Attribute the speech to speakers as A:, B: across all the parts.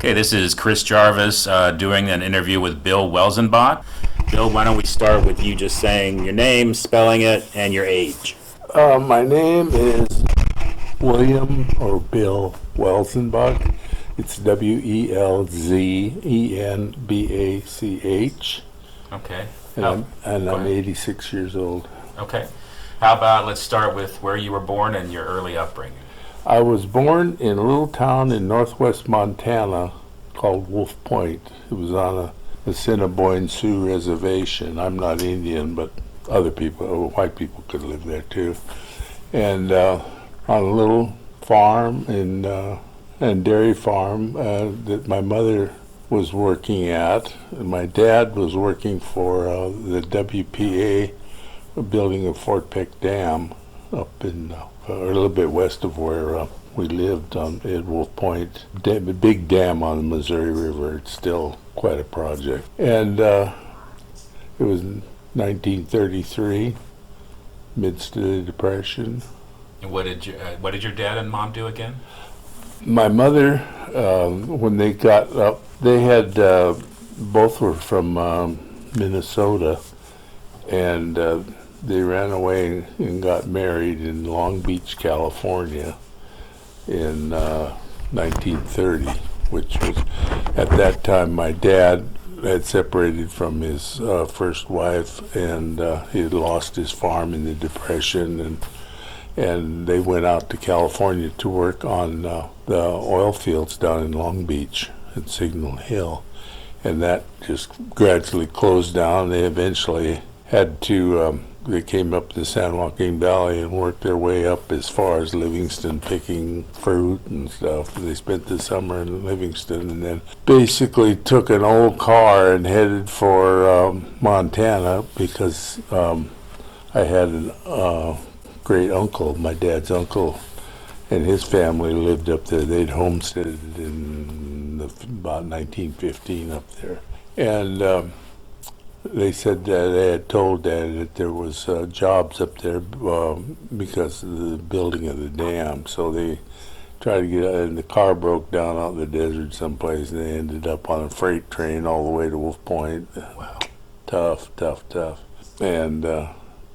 A: Okay, this is Chris Jarvis doing an interview with Bill Welzenbach. Bill, why don't we start with you just saying your name, spelling it, and your age.
B: My name is William or Bill Welzenbach. It's Welzenbach.
A: Okay.
B: And I'm 86 years old.
A: Okay. How about let's start with where you were born and your early upbringing.
B: I was born in a little town in northwest Montana called Wolf Point. It was on the Assiniboine Sioux Reservation. I'm not Indian, but other people, white people, could live there too. And on a little farm and dairy farm that my mother was working at. And my dad was working for the WPA, building a Fort Peck Dam up in a little bit west of where we lived at Wolf Point. A big dam on the Missouri River. It's still quite a project. And it was 1933, midst of the Depression.
A: And what did your dad and mom do again?
B: My mother, when they got up, they had both were from Minnesota, and they ran away and got married in Long Beach, California in 1930, which was, at that time, my dad had separated from his first wife, and he had lost his farm in the Depression, and they went out to California to work on the oil fields down in Long Beach at Signal Hill, and that just gradually closed down. They eventually had to they came up the San Joaquin Valley and worked their way up as far as Livingston, picking fruit and stuff. They spent the summer in Livingston and then basically took an old car and headed for Montana, because I had a great uncle, my dad's uncle, and his family lived up there. They'd homesteaded in about 1915 up there. And they said that they had told Dad that there was jobs up there because of the building of the dam. So they tried to get out, and the car broke down out in the desert someplace, and they ended up on a freight train all the way to Wolf Point.
A: Wow.
B: Tough. And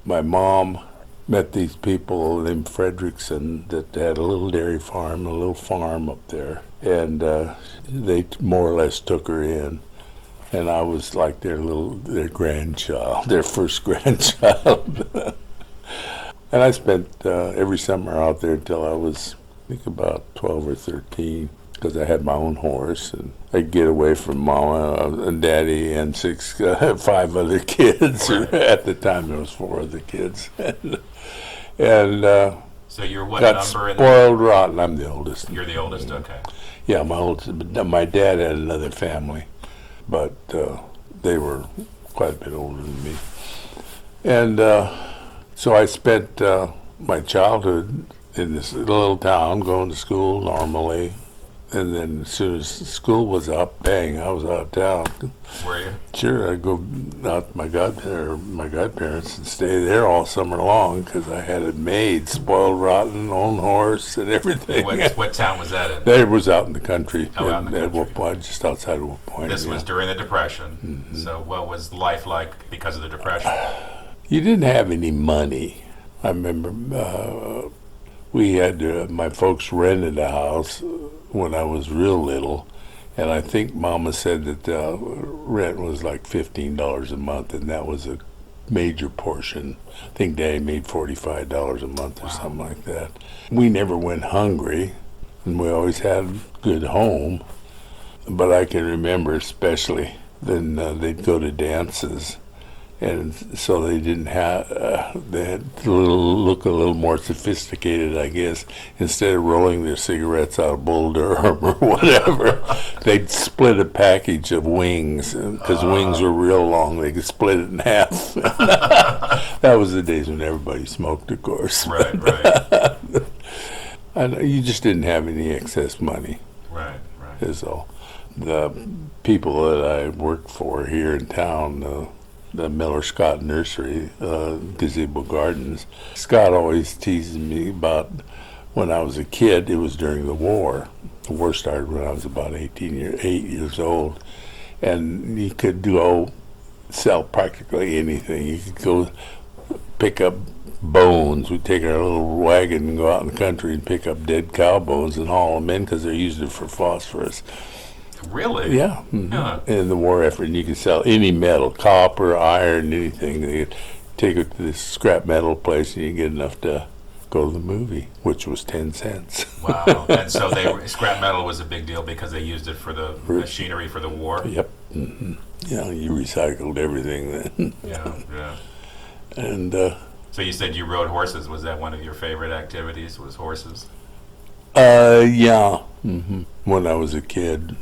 B: my mom met these people named Fredrickson that had a little dairy farm, a little farm up there. And they more or less took her in. And I was like their grandchild, their first grandchild. And I spent every summer out there until I was, I think, about 12 or 13, because I had my own horse, and I'd get away from Mama and Daddy and 5 other kids.
A: Right.
B: At the time, there was 4 other kids. And
A: So you're what
B: got
A: number?
B: spoiled rotten. I'm the oldest.
A: You're the oldest. Okay.
B: Yeah, my oldest. But my dad had another family, but they were quite a bit older than me. And so I spent my childhood in this little town, going to school normally. And then as soon as school was up, bang, I was out of town.
A: Were you?
B: Sure, I'd go out to my godparents and stay there all summer long, because I had it made, spoiled rotten, own horse and everything.
A: What town was that in?
B: It was out in the country,
A: Out in the country.
B: Wolf Point, just outside of Wolf Point.
A: This was during the Depression.
B: Mm-hmm.
A: So what was life like because of the Depression?
B: You didn't have any money. I remember we had my folks rented a house when I was real little, and I think Mama said that the rent was like $15 a month, and that was a major portion. I think Daddy made $45 a month or something like that. We never went hungry, and we always had a good home. But I can remember especially then they'd go to dances, and so they didn't have, they had to look a little more sophisticated, I guess. Instead of rolling their cigarettes out of Bull Durham or whatever, they'd split a package of wings, because wings were real long. They could split it in half. That was the days when everybody smoked, of course.
A: Right.
B: And you just didn't have any excess money,
A: Right.
B: is all. The people that I worked for here in town, the Miller Scott Nursery, Gazebo Gardens. Scott always teased me about when I was a kid. It was during the war, the war started when I was about 8 years old, and you could sell practically anything. You could go pick up bones. We'd take our little wagon and go out in the country and pick up dead cow bones and haul them in because they're using it for phosphorus.
A: Really?
B: Yeah.
A: Yeah.
B: In the war effort, and you could sell any metal, copper, iron, anything. They'd take it to this scrap metal place, and you get enough to go to the movie, which was 10 cents.
A: Wow. And so scrap metal was a big deal because they used it for the machinery for the war?
B: Yep. Yeah, you recycled everything then.
A: Yeah.
B: And
A: so you said you rode horses. Was that one of your favorite activities, was horses?
B: yeah. When I was a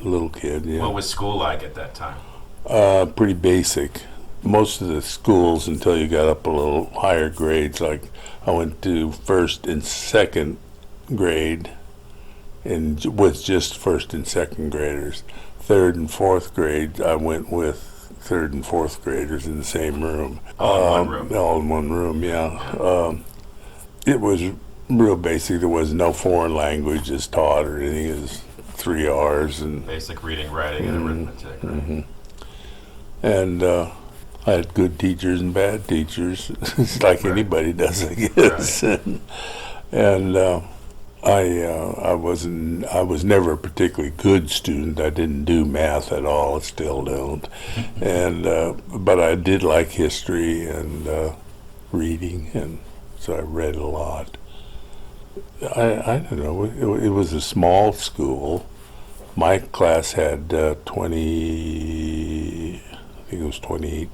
B: little kid, yeah.
A: What was school like at that time?
B: Pretty basic. Most of the schools, until you got up a little higher grades, like I went to first and second grade, and with just first and second graders. Third and fourth grade, I went with third and fourth graders in the same room.
A: All in one room?
B: All in one room, yeah. It was real basic. There was no foreign languages taught or anything. It was 3 R's and
A: Basic reading, writing, and arithmetic. Right?
B: and I had good teachers and bad teachers, it's like anybody does, I guess.
A: Right.
B: And I was never a particularly good student. I didn't do math at all. I still don't. And but I did like history and reading, and so I read a lot. I don't know. It was a small school. My class had 20. I think it was 28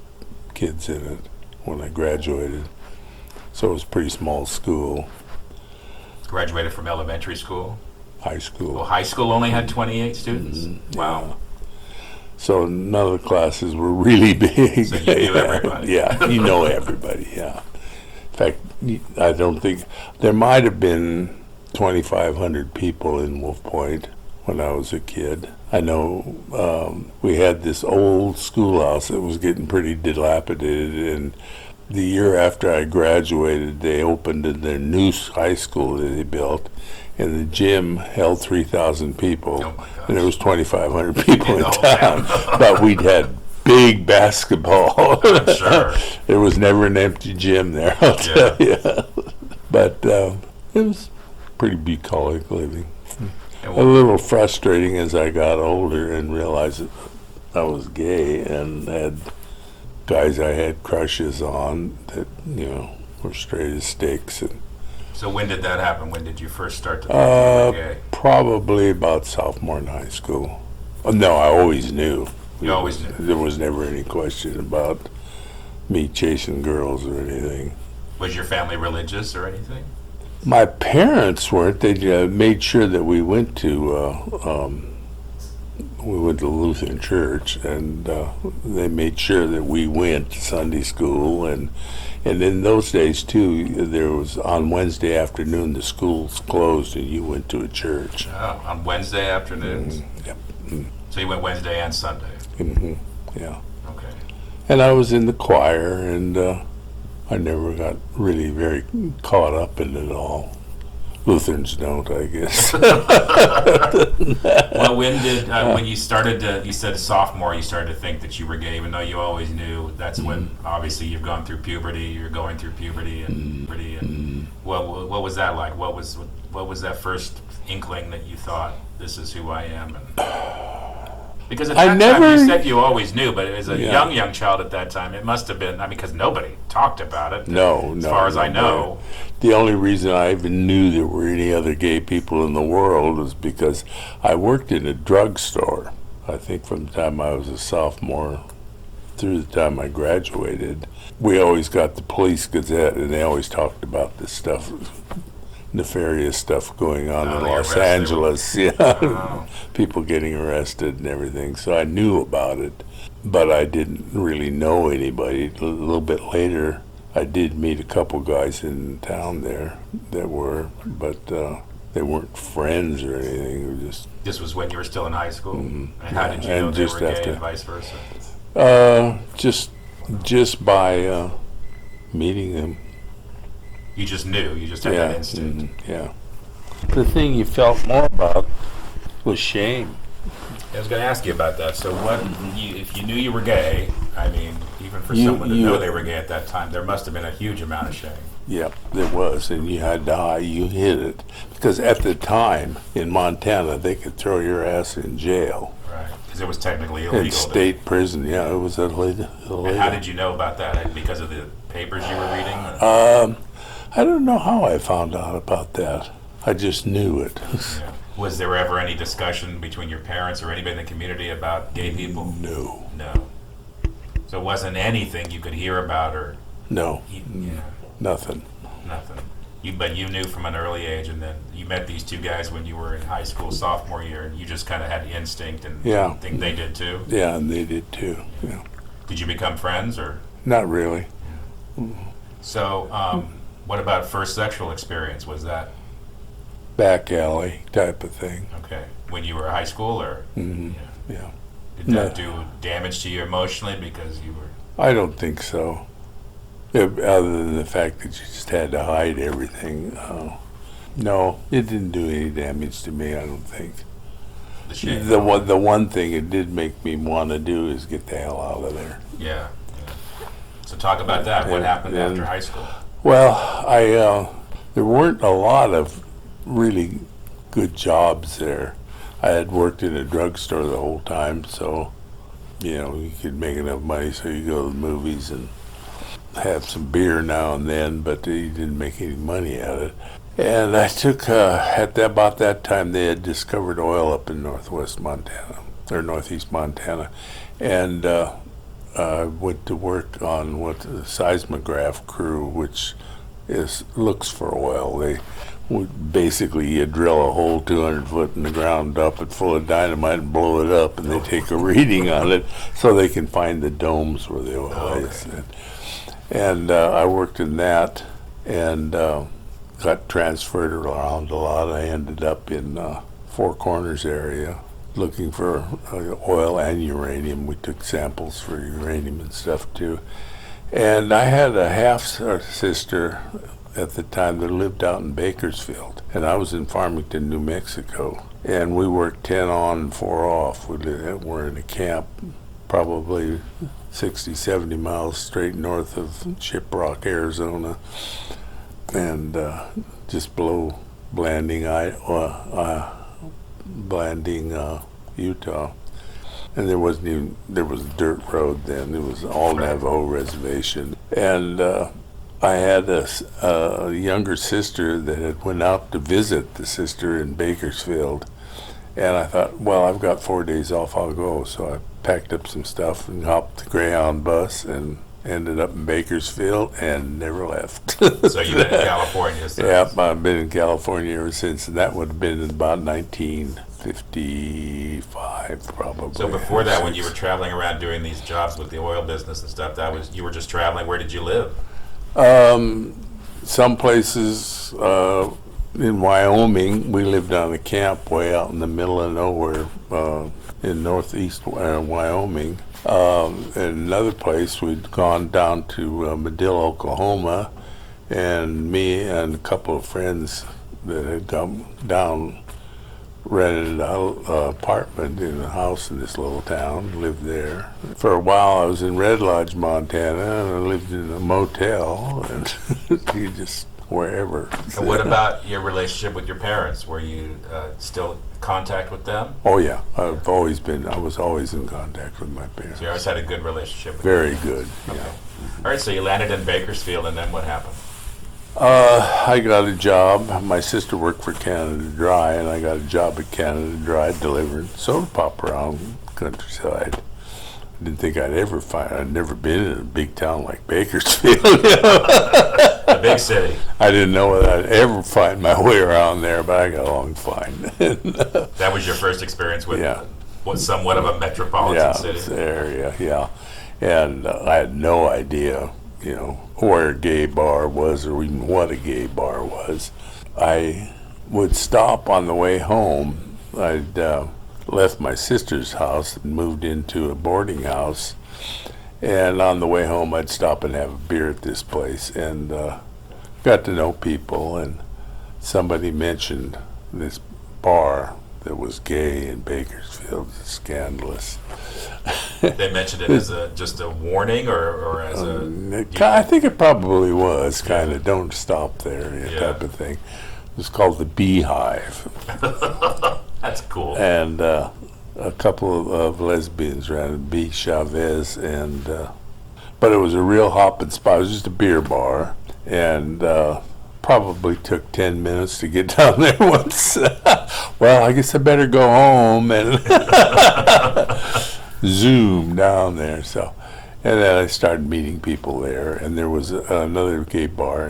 B: kids in it when I graduated. So it was a pretty small school.
A: Graduated from elementary school?
B: High school.
A: Well, high school only had 28 students? Wow.
B: So none of the classes were really big.
A: So you knew everybody.
B: Yeah, you know everybody, yeah. In fact, I don't think, there might have been 2,500 people in Wolf Point when I was a kid. I know we had this old schoolhouse that was getting pretty dilapidated, and the year after I graduated, they opened their new high school that they built, and the gym held 3,000 people,
A: Oh my gosh.
B: and there was 2,500 people in
A: the whole
B: town. But we'd had big basketball.
A: Sure.
B: There was never an empty gym there, I'll tell you. But it was pretty bucolic living.
A: And
B: A little frustrating as I got older and realized that I was gay and had guys I had crushes on that, were straight as sticks. And
A: so when did that happen? When did you first start to think you were gay?
B: probably about sophomore in high school. No, I always knew.
A: You always knew?
B: There was never any question about me chasing girls or anything.
A: Was your family religious or anything?
B: My parents weren't. They made sure that we went to Lutheran church, and they made sure that we went to Sunday school, and in those days too, there was on Wednesday afternoon the schools closed and you went to a church.
A: Oh, on Wednesday afternoons?
B: Yep.
A: So you went Wednesday and Sunday?
B: Yeah.
A: Okay.
B: And I was in the choir, and I never got really very caught up in it all. Lutherans don't, I guess.
A: Well, when did, when you started to, you said a sophomore, you started to think that you were gay, even though you always knew. That's when, obviously, you've gone through puberty, you're going through puberty, and what was that like? What was that first inkling that you thought, this is who I am? And, because at that time, you said you always knew, but as a young child at that time, it must have been, because nobody talked about it.
B: No.
A: As far as I know.
B: The only reason I even knew there were any other gay people in the world was because I worked in a drugstore. I think from the time I was a sophomore through the time I graduated. We always got the Police Gazette, and they always talked about this stuff, nefarious stuff going on in Los Angeles. People getting arrested and everything. So I knew about it, but I didn't really know anybody. A little bit later, I did meet a couple guys in town there that were, but they weren't friends or anything. They were just.
A: This was when you were still in high school? And how did you know they were gay and vice versa?
B: Just by meeting them.
A: You just knew. You just had that instinct.
B: Yeah. The thing you felt more about was shame.
A: I was going to ask you about that. So, if you knew you were gay? I mean, even for
B: You-
A: someone to
B: you-
A: know they were gay at that time, there must have been a huge amount of shame.
B: Yep, there was, and you had to hide. You hid it because at the time in Montana they could throw your ass in jail
A: Right. Because it was technically illegal.
B: in state prison. Yeah, it was illegal.
A: And how did you know about that? Because of the papers you were reading?
B: I don't know how I found out about that. I just knew it.
A: Yeah. Was there ever any discussion between your parents or anybody in the community about gay people?
B: No,
A: No. So it wasn't anything you could hear about or
B: no,
A: yeah,
B: nothing.
A: nothing. But you knew from an early age, and then you met these two guys when you were in high school, sophomore year, and you just kind of had instinct, and
B: Yeah.
A: think they did too.
B: Yeah, and they did too. Yeah,
A: Did you become friends, or
B: not really.
A: so? What about first sexual experience? Was that
B: Back alley type of thing.
A: okay when you were in high school, or
B: Hmm.
A: yeah.
B: Yeah,
A: Did
B: No.
A: that do damage to you emotionally because you were?
B: I don't think so. Other than the fact that you just had to hide everything. No, it didn't do any damage to me. I don't think.
A: The shame.
B: The one thing it did make me want to do is get the hell out of there.
A: Yeah. So talk about that. What
B: And-
A: happened
B: and-
A: after high school?
B: Well, there weren't a lot of really good jobs there. I had worked in a drugstore the whole time, so you could make enough money so you go to the movies and have some beer now and then, but you didn't make any money out of it. And I took about that time they had discovered oil up in northwest Montana or northeast Montana, and I went to work on what the seismograph crew, which looks for oil. They would basically you drill a hole 200 foot in the ground, dump it full of dynamite, and blow it up, and they take a reading on it so they can find the domes where the oil is. And I worked in that and got transferred around a lot. I ended up in Four Corners area looking for oil and uranium. We took samples for uranium and stuff too. And I had a half sister at the time that lived out in Bakersfield, and I was in Farmington, New Mexico. And we worked 10 on and 4 off. We're in a camp probably 60, 70 miles straight north of Shiprock, Arizona, and just below Blanding, Utah. And there was a dirt road then. It was all Navajo reservation. And I had a younger sister that had went out to visit the sister in Bakersfield. And I thought, well, I've got 4 days off, I'll go. So I packed up some stuff and hopped the Greyhound bus and ended up in Bakersfield and never left.
A: So you've been in California since?
B: Yep, I've been in California ever since, and that would have been in about 1955, probably.
A: So before that, when you were traveling around doing these jobs with the oil business and stuff, you were just traveling. Where did you live?
B: Some places in Wyoming, we lived on a camp way out in the middle of nowhere in northeast Wyoming. In another place, we'd gone down to Medill, Oklahoma, and me and a couple of friends that had come down rented an apartment in a house in this little town, lived there. For a while, I was in Red Lodge, Montana, and I lived in a motel, and you just wherever.
A: And what about your relationship with your parents? Were you still in contact with them?
B: Oh yeah, I was always in contact with my parents.
A: So you always had a good relationship with them?
B: Very good,
A: Okay.
B: yeah.
A: All right, so you landed in Bakersfield, and then what happened?
B: I got a job. My sister worked for Canada Dry, and I got a job at Canada Dry delivering soda pop around the countryside. I didn't think I'd never been in a big town like Bakersfield.
A: The big city.
B: I didn't know whether I'd ever find my way around there, but I got along fine.
A: That was your first experience with
B: Yeah.
A: what somewhat of a metropolitan
B: Yeah,
A: city.
B: it's the area, yeah. And I had no idea, where a gay bar was or even what a gay bar was. I would stop on the way home. I'd left my sister's house and moved into a boarding house. And on the way home, I'd stop and have a beer at this place and got to know people. And somebody mentioned this bar that was gay in Bakersfield. It's scandalous.
A: They mentioned it as just a warning, or as
B: I think it probably was kind of don't stop there type of thing. It was called the Beehive.
A: That's cool.
B: And a couple of lesbians ran it, B. Chavez, and but it was a real hopping spot. It was just a beer bar, and probably took 10 minutes to get down there once. Well, I guess I better go home and zoom down there. So, and then I started meeting people there, and there was another gay bar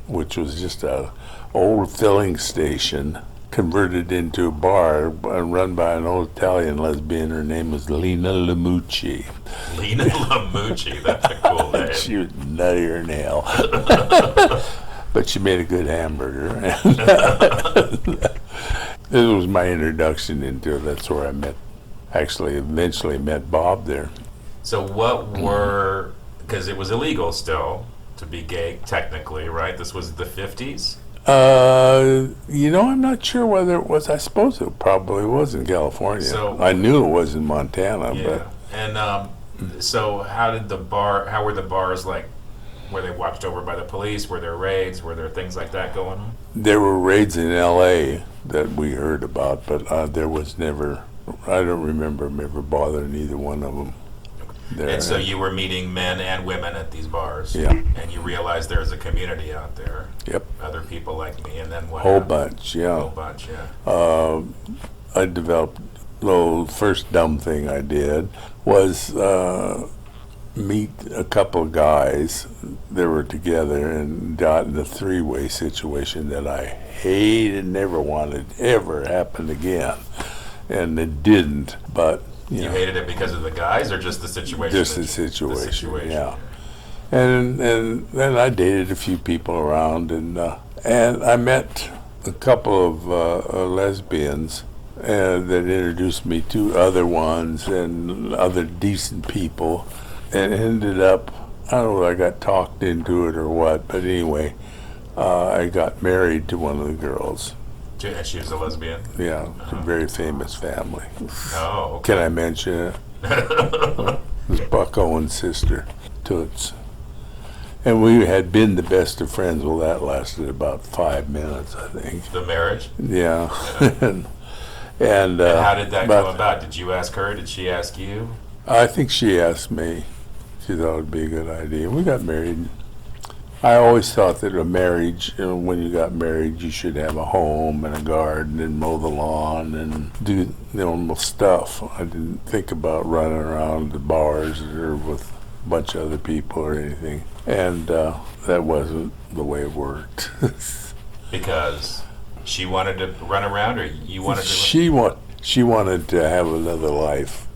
B: which was just a old filling station converted into a bar run by an old Italian lesbian. Her name was Lena Lamucci.
A: Lena Lamucci, that's a cool name.
B: She was nuttier than hell. But she made a good hamburger. This was my introduction into it. That's where I eventually met Bob there.
A: So what were, because it was illegal still to be gay technically, right? This was the 50s?
B: I'm not sure whether it was. I suppose it probably was in California.
A: So,
B: I knew it was in Montana.
A: Yeah.
B: But
A: So how were the bars like? Were they watched over by the police? Were there raids? Were there things like that going on?
B: there were raids in L.A. that we heard about, but there was never. I don't remember them ever bothering either one of them. There.
A: And so you were meeting men and women at these bars.
B: Yeah.
A: And you realized there's a community out there.
B: Yep.
A: Other people like me, and then what?
B: Whole
A: happened?
B: bunch, yeah.
A: Whole bunch, yeah.
B: I developed. The first dumb thing I did was meet a couple of guys that were together and got in a three-way situation that I hated, never wanted ever happen again, and it didn't. But
A: you hated it because of the guys, or just the situation?
B: Just the situation, yeah. And then I dated a few people around, and I met a couple of lesbians that introduced me to other ones and other decent people, and ended up, I don't know if I got talked into it or what, but anyway, I got married to one of the girls.
A: And she was a lesbian?
B: Yeah, it's a very famous family.
A: Oh, okay.
B: Can I mention it? It was Buck Owen's sister, Toots. And we had been the best of friends. Well, that lasted about 5 minutes, I think.
A: The marriage?
B: Yeah.
A: And how did that go about? Did you ask her? Did she ask you?
B: I think she asked me. She thought it would be a good idea. We got married. I always thought that a marriage, when you got married, you should have a home and a garden and mow the lawn and do normal stuff. I didn't think about running around the bars or with a bunch of other people or anything. And that wasn't the way it worked.
A: Because she wanted to run around, or you wanted to?
B: She wanted to have another life,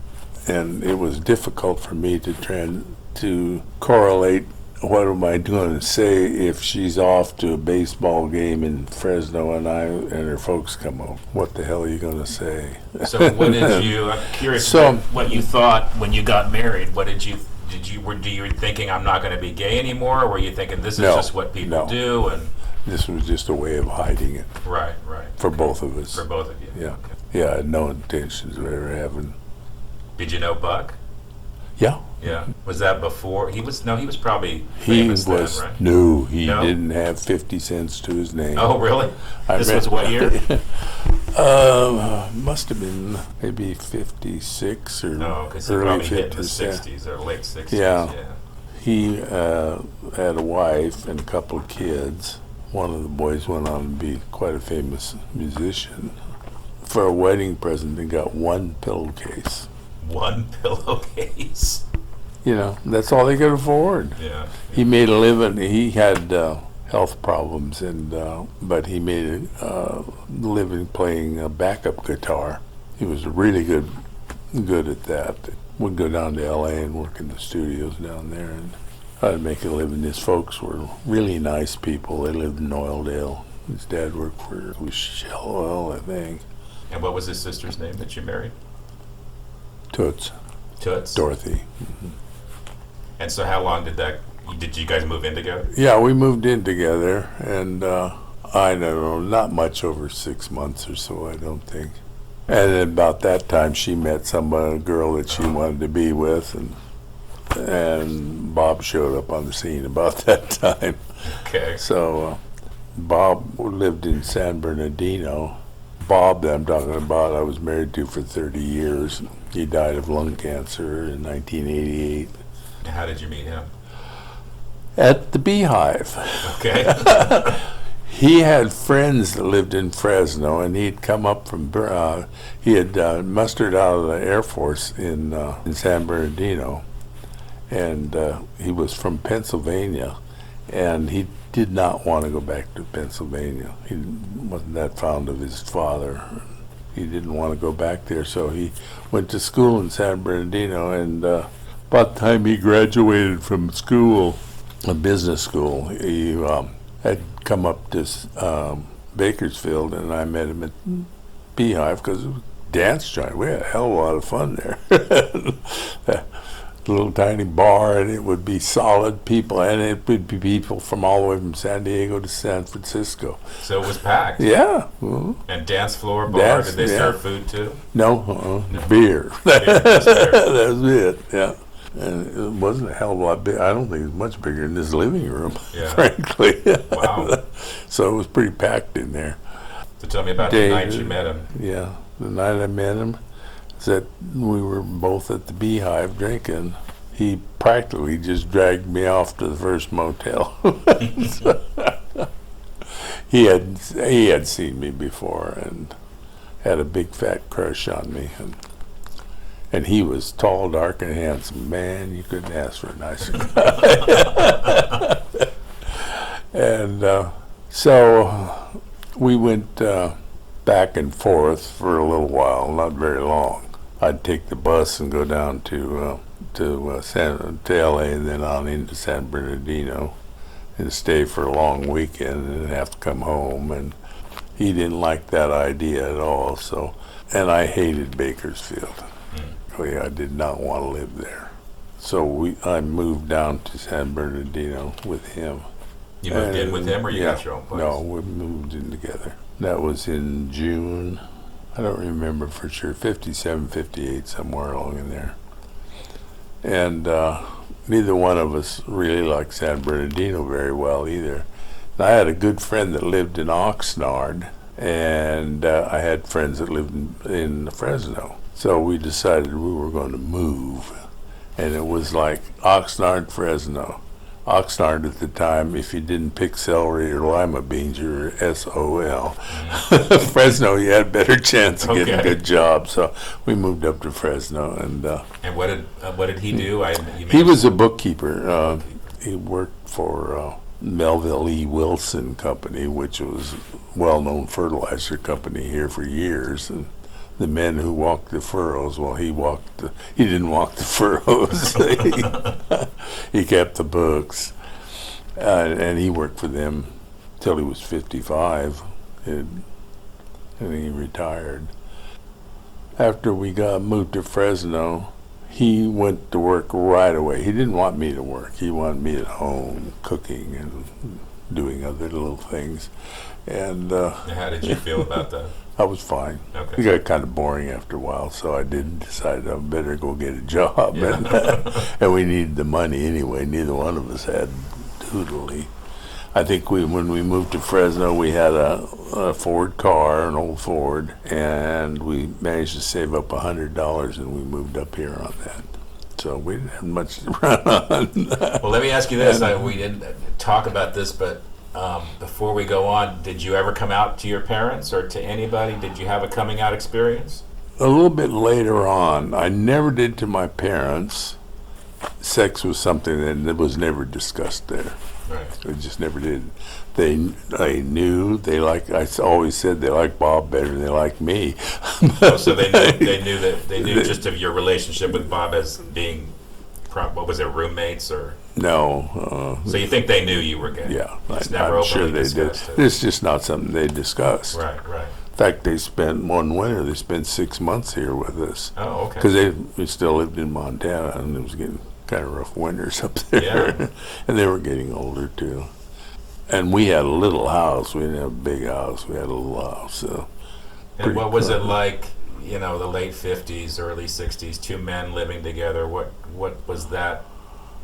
B: and it was difficult for me to correlate. What am I going to say if she's off to a baseball game in Fresno and her folks come up? What the hell are you going to say?
A: So what did you? I'm curious what you thought when you got married. What did you? Were you thinking I'm not going to be gay anymore, or were you thinking this is just what people do? And
B: this was just a way of hiding it.
A: Right.
B: For both of us.
A: For both of you.
B: Yeah.
A: Okay.
B: Yeah, I had no intentions of ever having.
A: Did you know Buck?
B: Yeah.
A: Yeah. Was that before? He was probably
B: He
A: famous
B: was,
A: then, right?
B: no, he didn't have 50 cents to his name.
A: Oh, really? This was what year?
B: Must have been maybe 56 or
A: because he
B: early
A: probably
B: 50s.
A: hit in the 60s or late 60s.
B: Yeah. He had a wife and a couple of kids. One of the boys went on to be quite a famous musician. For a wedding present, they got one pillowcase.
A: One pillowcase?
B: That's all they could afford.
A: Yeah.
B: He made a living. He had health problems, but he made a living playing a backup guitar. He was really good at that. Would go down to L.A. and work in the studios down there, and I'd make a living. His folks were really nice people. They lived in Oildale. His dad worked for Shell Oil, I think.
A: And what was his sister's name that you married?
B: Toots. Dorothy. Mm-hmm.
A: And so how long did you guys move in together?
B: Yeah, we moved in together, and I don't know, not much over 6 months or so, I don't think. And then about that time, she met a girl that she wanted to be with, and Bob showed up on the scene about that time.
A: Okay.
B: So Bob lived in San Bernardino. Bob that I'm talking about, I was married to for 30 years. He died of lung cancer in 1988.
A: How did you meet him?
B: At the Beehive.
A: Okay.
B: He had friends that lived in Fresno, and he'd come up from, he had mustered out of the Air Force in San Bernardino, and he was from Pennsylvania, and he did not want to go back to Pennsylvania. He wasn't that fond of his father. He didn't want to go back there, so he went to school in San Bernardino, and about the time he graduated from school, a business school, he had come up to Bakersfield, and I met him at Beehive because it was a dance joint. We had a hell of a lot of fun there. A little tiny bar, and it would be solid people, and it would be people from all the way from San Diego to San Francisco.
A: So it was packed.
B: Yeah. Mm-hmm.
A: And dance floor, bar, did they serve food too?
B: No, beer.
A: Beer, just beer.
B: That was it, yeah. And it wasn't a hell of a lot big. I don't think it was much bigger than this living room,
A: Yeah.
B: frankly.
A: Wow.
B: So it was pretty packed in there.
A: So tell me about the night you met him.
B: Yeah, the night I met him, is that we were both at the Beehive drinking. He practically just dragged me off to the first motel. He had seen me before and had a big fat crush on me, and he was tall, dark, and handsome. Man, you couldn't ask for a nicer guy. And so we went back and forth for a little while, not very long. I'd take the bus and go down to LA and then on into San Bernardino and stay for a long weekend and then have to come home. And he didn't like that idea at all. So, and I hated Bakersfield. I did not want to live there. So I moved down to San Bernardino with him.
A: You moved in with him, or you got your own place?
B: No, we moved in together. That was in June. I don't remember for sure, 57, 58, somewhere along in there. And neither one of us really liked San Bernardino very well either. And I had a good friend that lived in Oxnard, and I had friends that lived in Fresno. So we decided we were going to move. And it was like Oxnard, Fresno. Oxnard at the time, if you didn't pick celery or lima beans, you were SOL. Fresno, you had a better chance of getting a good job. So we moved up to Fresno. And
A: what did he do?
B: He was a bookkeeper. He worked for Melville E. Wilson Company, which was a well-known fertilizer company here for years. And the men who walked the furrows, well, he didn't walk the furrows. He kept the books. And he worked for them till he was 55, and he retired. After we moved to Fresno, he went to work right away. He didn't want me to work. He wanted me at home cooking and doing other little things. And
A: how did you feel about that?
B: I was fine.
A: Okay.
B: It got kind of boring after a while, so I did decide I better go get a job.
A: Yeah.
B: And we needed the money anyway. Neither one of us had doodly. I think when we moved to Fresno, we had a Ford car, an old Ford, and we managed to save up $100, and we moved up here on that. So we didn't have much to run on.
A: Well, let me ask you this. We didn't talk about this, but before we go on, did you ever come out to your parents or to anybody? Did you have a coming out experience?
B: A little bit later on. I never did to my parents. Sex was something that was never discussed there.
A: Right.
B: It just never did. They knew I always said they liked Bob better than they liked me.
A: So they knew just of your relationship with Bob as being, what was it, roommates or?
B: No.
A: So you think they knew you were gay?
B: Yeah,
A: I'm
B: sure they did. It's just not something they discussed.
A: Right.
B: In fact, they spent one winter. They spent 6 months here with us.
A: Oh, okay.
B: Because we still lived in Montana, and it was getting kind of rough winters up there.
A: Yeah.
B: And they were getting older too. And we had a little house. We didn't have a big house. We had a little house. So.
A: And what was it like the late 50s, early 60s, two men living together. What was that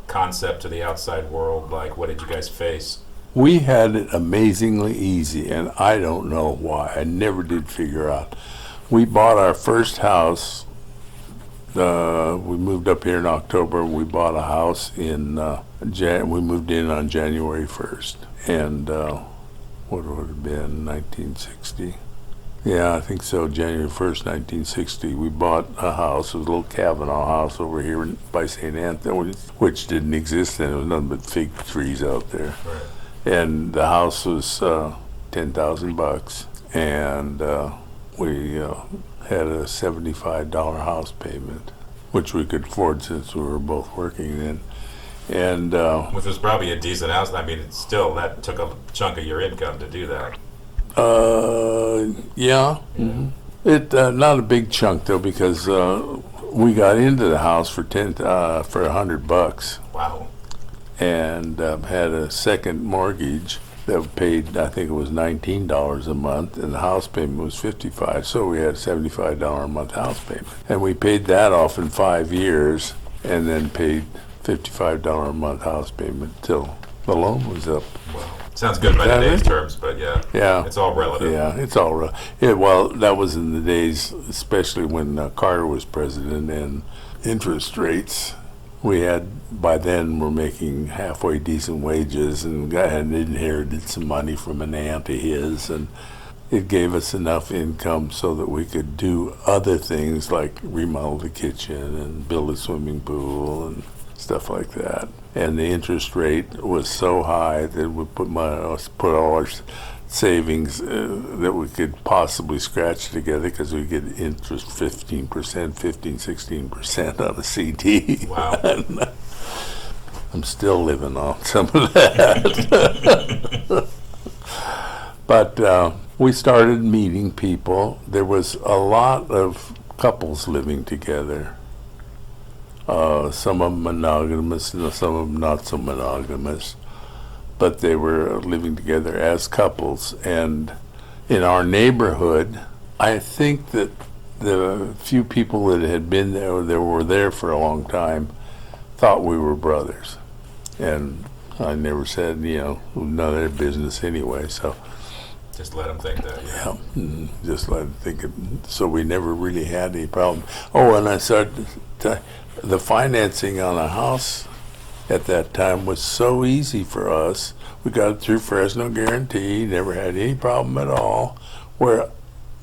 A: concept to the outside world like? What did you guys face?
B: We had it amazingly easy, and I don't know why. I never did figure out. We bought our first house. We moved up here in October. We bought a house in we moved in on January 1st. And what would it have been, 1960? Yeah, I think so, January 1st, 1960. We bought a house. It was a little Kavanaugh house over here by St. Anthony, which didn't exist then. There was nothing but fig trees out there.
A: Right.
B: And the house was $10,000, and we had a $75 house payment, which we could afford since we were both working then. And
A: which was probably a decent house. I mean, that took a chunk of your income to do that.
B: Yeah. Mm-hmm. It not a big chunk though, because we got into the house for $100.
A: Wow.
B: And had a second mortgage that paid, I think it was $19 a month, and the house payment was $55. So we had a $75 a month house payment, and we paid that off in 5 years, and then paid $55 a month house payment till the loan was up.
A: Wow. Sounds good by today's terms, but
B: yeah,
A: it's all relative.
B: Yeah, it's all relative. Yeah, well, that was in the days, especially when Carter was president, and interest rates. We had, by then, we're making halfway decent wages, and had inherited some money from an aunt of his, and it gave us enough income so that we could do other things like remodel the kitchen and build a swimming pool and stuff like that. And the interest rate was so high that we put all our savings that we could possibly scratch together, because we get interest 16% on a CD.
A: Wow.
B: I'm still living on some of that. But we started meeting people. There was a lot of couples living together. Some of them monogamous and some of them not so monogamous. But they were living together as couples. And in our neighborhood, I think that the few people that had been there, that were there for a long time, thought we were brothers. And I never said, none of their business anyway, so.
A: Just let them think that,
B: Yeah, just let them think it. So we never really had any problem. Oh, and I started, the financing on a house at that time was so easy for us. We got it through Fresno Guarantee, never had any problem at all, where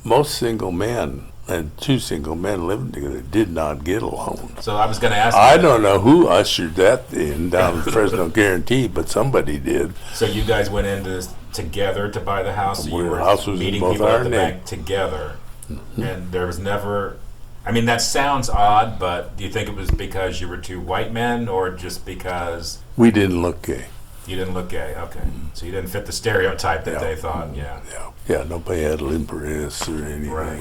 B: most single men, and two single men living together, did not get a loan.
A: So I was going to ask
B: I don't know who ushered that in down at Fresno Guarantee, but somebody did.
A: So you guys went into together to buy the house? So you were
B: house was
A: meeting
B: both
A: people
B: our
A: at the
B: name.
A: bank together, and there was never... I mean, that sounds odd, but do you think it was because you were two white men, or just because...
B: We didn't look gay.
A: You didn't look gay, okay. So you didn't fit the stereotype that they thought,
B: Yeah, nobody had limp wrists or anything,
A: Right.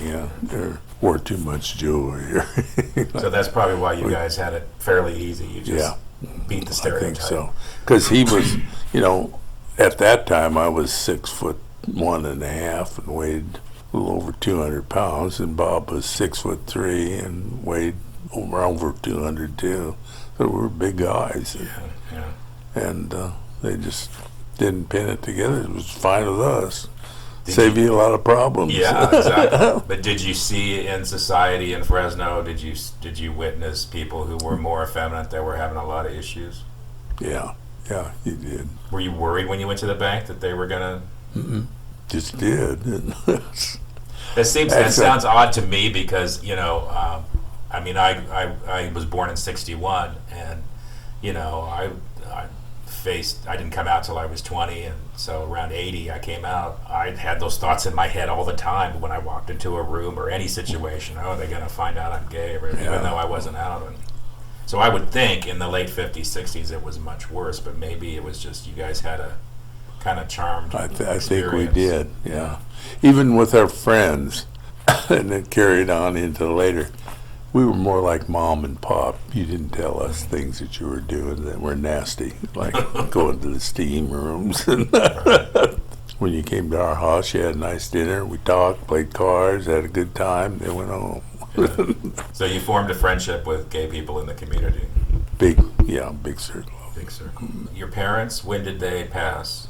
B: Or wore too much jewelry.
A: So that's probably why you guys had it fairly easy. You just beat the
B: I
A: stereotype.
B: think so. Because he was, at that time I was 6'1.5" and weighed a little over 200 pounds, and Bob was 6'3" and weighed over 200 too. So we were big guys.
A: Yeah.
B: And they just didn't pin it together. It was fine with us. Save you a lot of problems.
A: Yeah, exactly. But did you see in society in Fresno, did you witness people who were more effeminate that were having a lot of issues?
B: Yeah, you did.
A: Were you worried when you went to the bank that they were going to...
B: Just did.
A: That sounds odd to me because, I mean, I was born in 61, and, I didn't come out till I was 20, and so around 80 I came out. I had those thoughts in my head all the time when I walked into a room or any situation. Oh, they're going to find out I'm gay, even though I wasn't out. And so I would think in the late 50s, 60s it was much worse, but maybe it was just you guys had a kind of charmed
B: I think we
A: experience.
B: did, yeah. Even with our friends, and it carried on into later, we were more like mom and pop. You didn't tell us things that you were doing that were nasty, like going to the steam rooms. We when you came to our house, you had a nice dinner. We talked, played cards, had a good time. They went home.
A: Yeah. So you formed a friendship with gay people in the community.
B: Big circle.
A: Big circle. Your parents, when did they pass?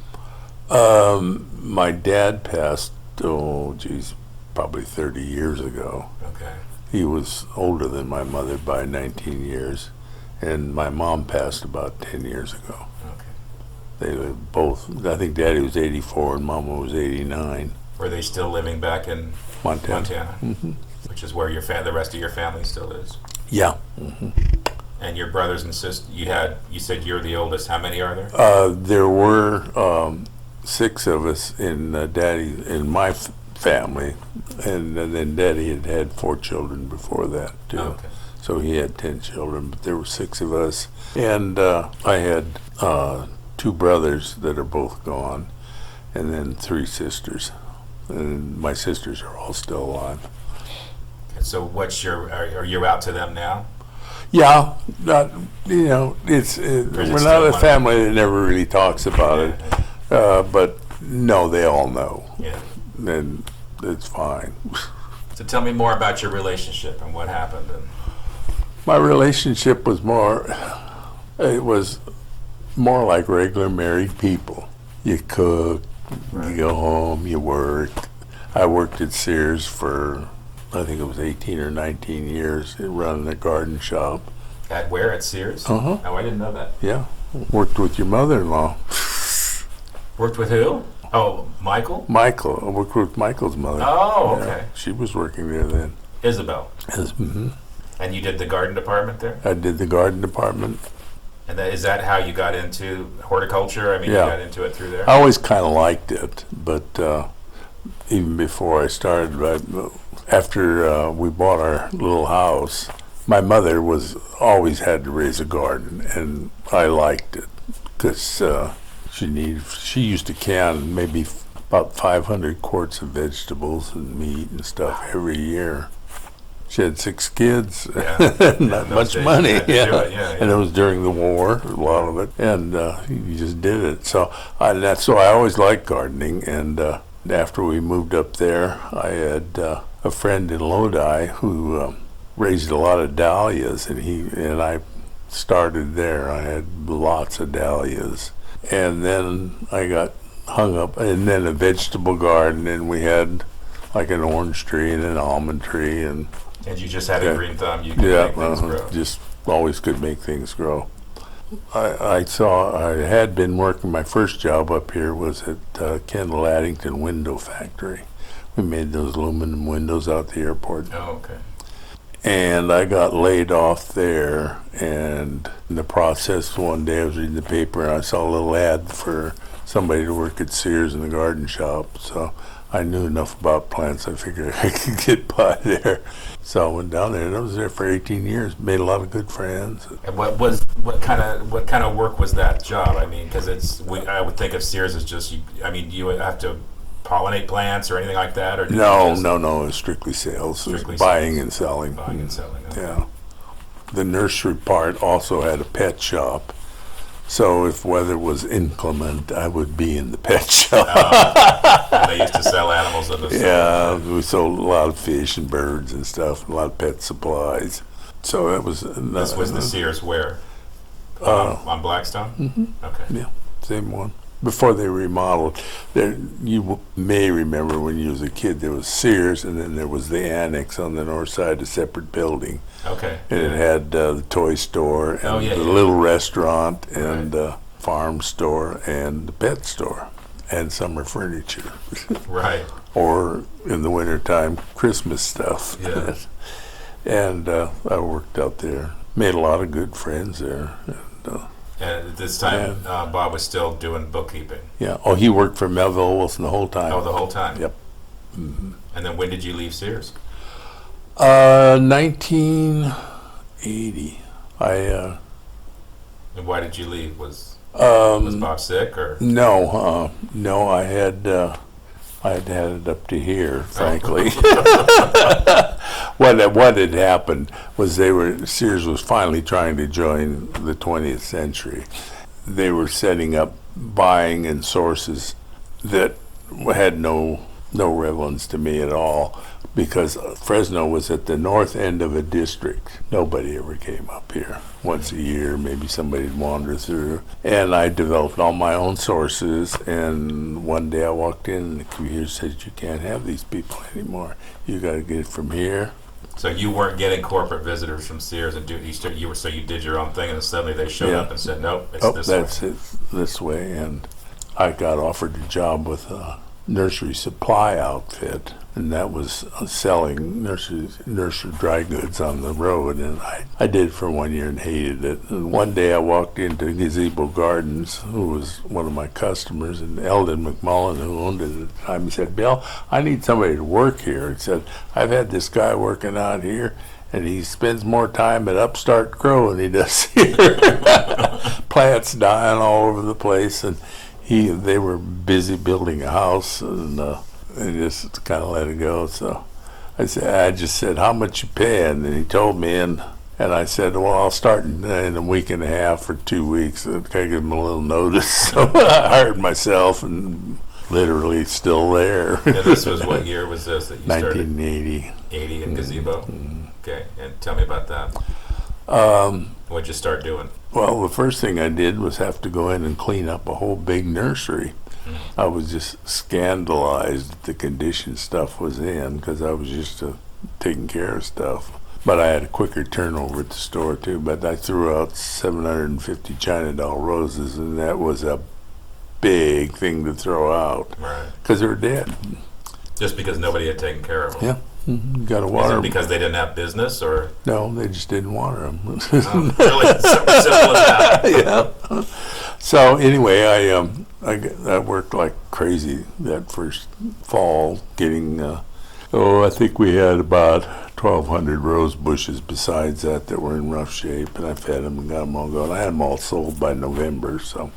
B: My dad passed, probably 30 years ago.
A: Okay.
B: He was older than my mother by 19 years, and my mom passed about 10 years ago.
A: Okay.
B: They were both, I think Daddy was 84 and Mama was 89.
A: Were they still living back in
B: Montana.
A: Which is where the rest of your family still is?
B: Yeah.
A: And your brothers and sisters, you said you're the oldest. How many are there?
B: There were 6 of us in my family, and then Daddy had had 4 children before that too.
A: Oh, okay.
B: So he had 10 children, but there were 6 of us, and I had 2 brothers that are both gone, and then 3 sisters, and my sisters are all still alive.
A: So are you out to them now?
B: Yeah, we're not a family that never really talks about it, but no, they all know.
A: Yeah.
B: And it's fine.
A: So tell me more about your relationship and what happened.
B: My relationship was more like regular married people. You cook, you go home, you work. I worked at Sears for, I think it was 18 or 19 years, running a garden shop.
A: At where? At Sears?
B: Uh-huh.
A: Oh, I didn't know that.
B: Yeah, worked with your mother-in-law.
A: Worked with who? Oh, Michael?
B: Michael. I worked with Michael's mother.
A: Oh, okay.
B: Yeah, she was working there then.
A: Isabel.
B: Mm-hmm.
A: And you did the garden department there?
B: I did the garden department.
A: And is that how you got into horticulture? I mean,
B: Yeah.
A: you got into it through there?
B: I always kind of liked it, but even before I started, after we bought our little house, my mother always had to raise a garden, and I liked it because she used to can maybe about 500 quarts of vegetables and meat and stuff every year. She had 6 kids, not much money, and it was during the war, a lot of it, and you just did it. So I always liked gardening, and after we moved up there, I had a friend in Lodi who raised a lot of dahlias, and I started there. I had lots of dahlias, and then I got hung up, and then a vegetable garden, and we had like an orange tree and an almond tree, and
A: you just had a green thumb. You could make things grow.
B: Just always could make things grow. I had been working, my first job up here was at Kendall Addington Window Factory. We made those aluminum windows out the airport.
A: Oh, okay.
B: And I got laid off there, and in the process one day I was reading the paper and I saw a little ad for somebody to work at Sears in the garden shop. So I knew enough about plants, I figured I could get by there. So I went down there, and I was there for 18 years, made a lot of good friends.
A: And what kind of work was that job? I mean, because I would think of Sears as just, you would have to pollinate plants or anything like that, or
B: no, it was strictly sales, buying and selling.
A: Buying and selling. Okay.
B: Yeah. The nursery part also had a pet shop. So if weather was inclement, I would be in the pet shop.
A: They used to sell animals in the store.
B: Yeah, we sold a lot of fish and birds and stuff, a lot of pet supplies. So that was...
A: This was the Sears where? On Blackstone?
B: Mm-hmm.
A: Okay.
B: Yeah, same one. Before they remodeled, you may remember when you was a kid, there was Sears, and then there was the annex on the north side, a separate building.
A: Okay.
B: And it had the toy store, and the little restaurant, and the farm store, and the pet store, and summer furniture.
A: Right.
B: Or in the wintertime, Christmas stuff.
A: Yeah.
B: And I worked out there, made a lot of good friends there.
A: And at this time, Bob was still doing bookkeeping.
B: Yeah. Oh, he worked for Melville Wilson the whole time.
A: Oh, the whole time?
B: Yep. Mm-hmm.
A: And then when did you leave Sears?
B: 1980.
A: And why did you leave? Was Bob sick or?
B: No, I had it up to here, frankly. What had happened was Sears was finally trying to join the 20th century. They were setting up buying and sources that had no relevance to me at all, because Fresno was at the north end of a district. Nobody ever came up here. Once a year, maybe somebody'd wander through. And I developed all my own sources, and one day I walked in and the computer said, you can't have these people anymore. You got to get it from here.
A: So you weren't getting corporate visitors from Sears, and you did your own thing, and then suddenly they showed up and said, nope, it's this way.
B: That's it, this way. And I got offered a job with a nursery supply outfit, and that was selling nursery dry goods on the road, and I did it for 1 year and hated it. And one day I walked into Gazebo Gardens, who was one of my customers, and Eldon McMullen, who owned it at the time, he said, Bill, I need somebody to work here. He said, I've had this guy working out here, and he spends more time at Upstart Grow than he does here. Plants dying all over the place, and they were busy building a house, and they just kind of let it go. So I just said, how much you paying? And he told me, and I said, well, I'll start in a week and a half or 2 weeks. I give him a little notice. So I hired myself, and literally still there.
A: And this was, what year was this that you started?
B: 1980.
A: 80 in Gazebo? Mm-hmm. Okay, and tell me about that. What'd you start doing?
B: Well, the first thing I did was have to go in and clean up a whole big nursery. I was just scandalized that the condition stuff was in, because I was used to taking care of stuff. But I had a quicker turnover at the store too. But I threw out 750 China doll roses, and that was a big thing to throw out.
A: Right.
B: Because they were dead.
A: Just because nobody had taken care of them?
B: Yeah. Mm-hmm. Got to water them.
A: Is it because they didn't have business, or?
B: No, they just didn't water them.
A: Oh, really? Simple as that.
B: Yeah. So anyway, I worked like crazy that first fall, getting I think we had about 1,200 rose bushes besides that were in rough shape, and I fed them and got them all going. I had them all sold by November, so.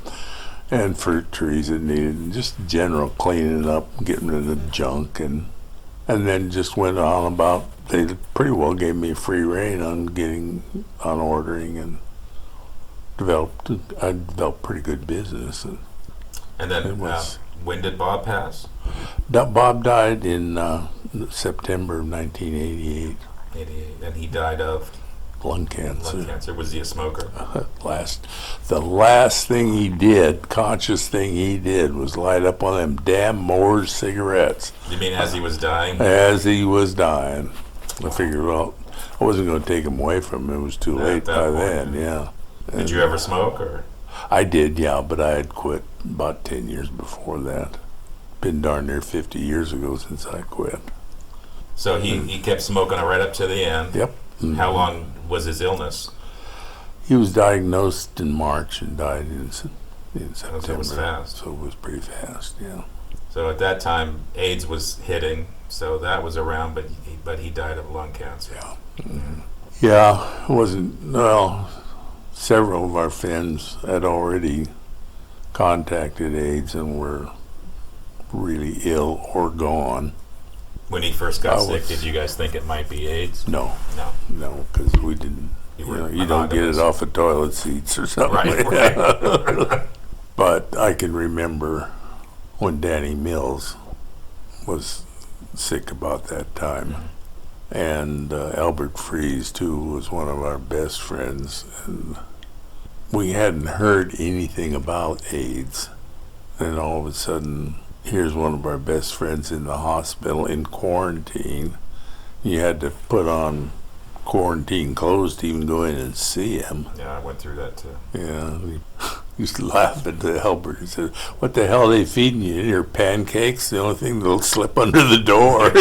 B: And fruit trees that needed just general cleaning up, getting rid of the junk, and then just went on about. They pretty well gave me free rein on ordering, and I developed pretty good business.
A: And then when did Bob pass?
B: Bob died in September of 1988.
A: 88, and he died of
B: lung cancer.
A: Lung cancer. Was he a smoker?
B: The last thing he did, conscious thing he did, was light up one of them damn Moore's cigarettes.
A: You mean as he was dying?
B: As he was dying. I figured, well, I wasn't going to take him away from him. It was too late by then, yeah.
A: Did you ever smoke, or?
B: I did, yeah, but I had quit about 10 years before that. Been darn near 50 years ago since I quit.
A: So he kept smoking right up to the end?
B: Yep. Mm-hmm.
A: How long was his illness?
B: He was diagnosed in March and died in September.
A: So it was fast.
B: So it was pretty fast, yeah.
A: So at that time, AIDS was hitting, so that was around, but he died of lung cancer.
B: Yeah. Mm-hmm. Yeah, it wasn't, well, several of our friends had already contacted AIDS and were really ill or gone.
A: When he first got sick, did you guys think it might be AIDS?
B: No, because we didn't. You don't get it off of toilet seats or something.
A: Right.
B: But I can remember when Danny Mills was sick about that time, and Albert Fries too was one of our best friends, and we hadn't heard anything about AIDS, and all of a sudden, here's one of our best friends in the hospital in quarantine. You had to put on quarantine clothes to even go in and see him.
A: Yeah, I went through that too.
B: Yeah, we used to laugh at the helper. He said, what the hell are they feeding you? Your pancakes? The only thing that'll slip under the door.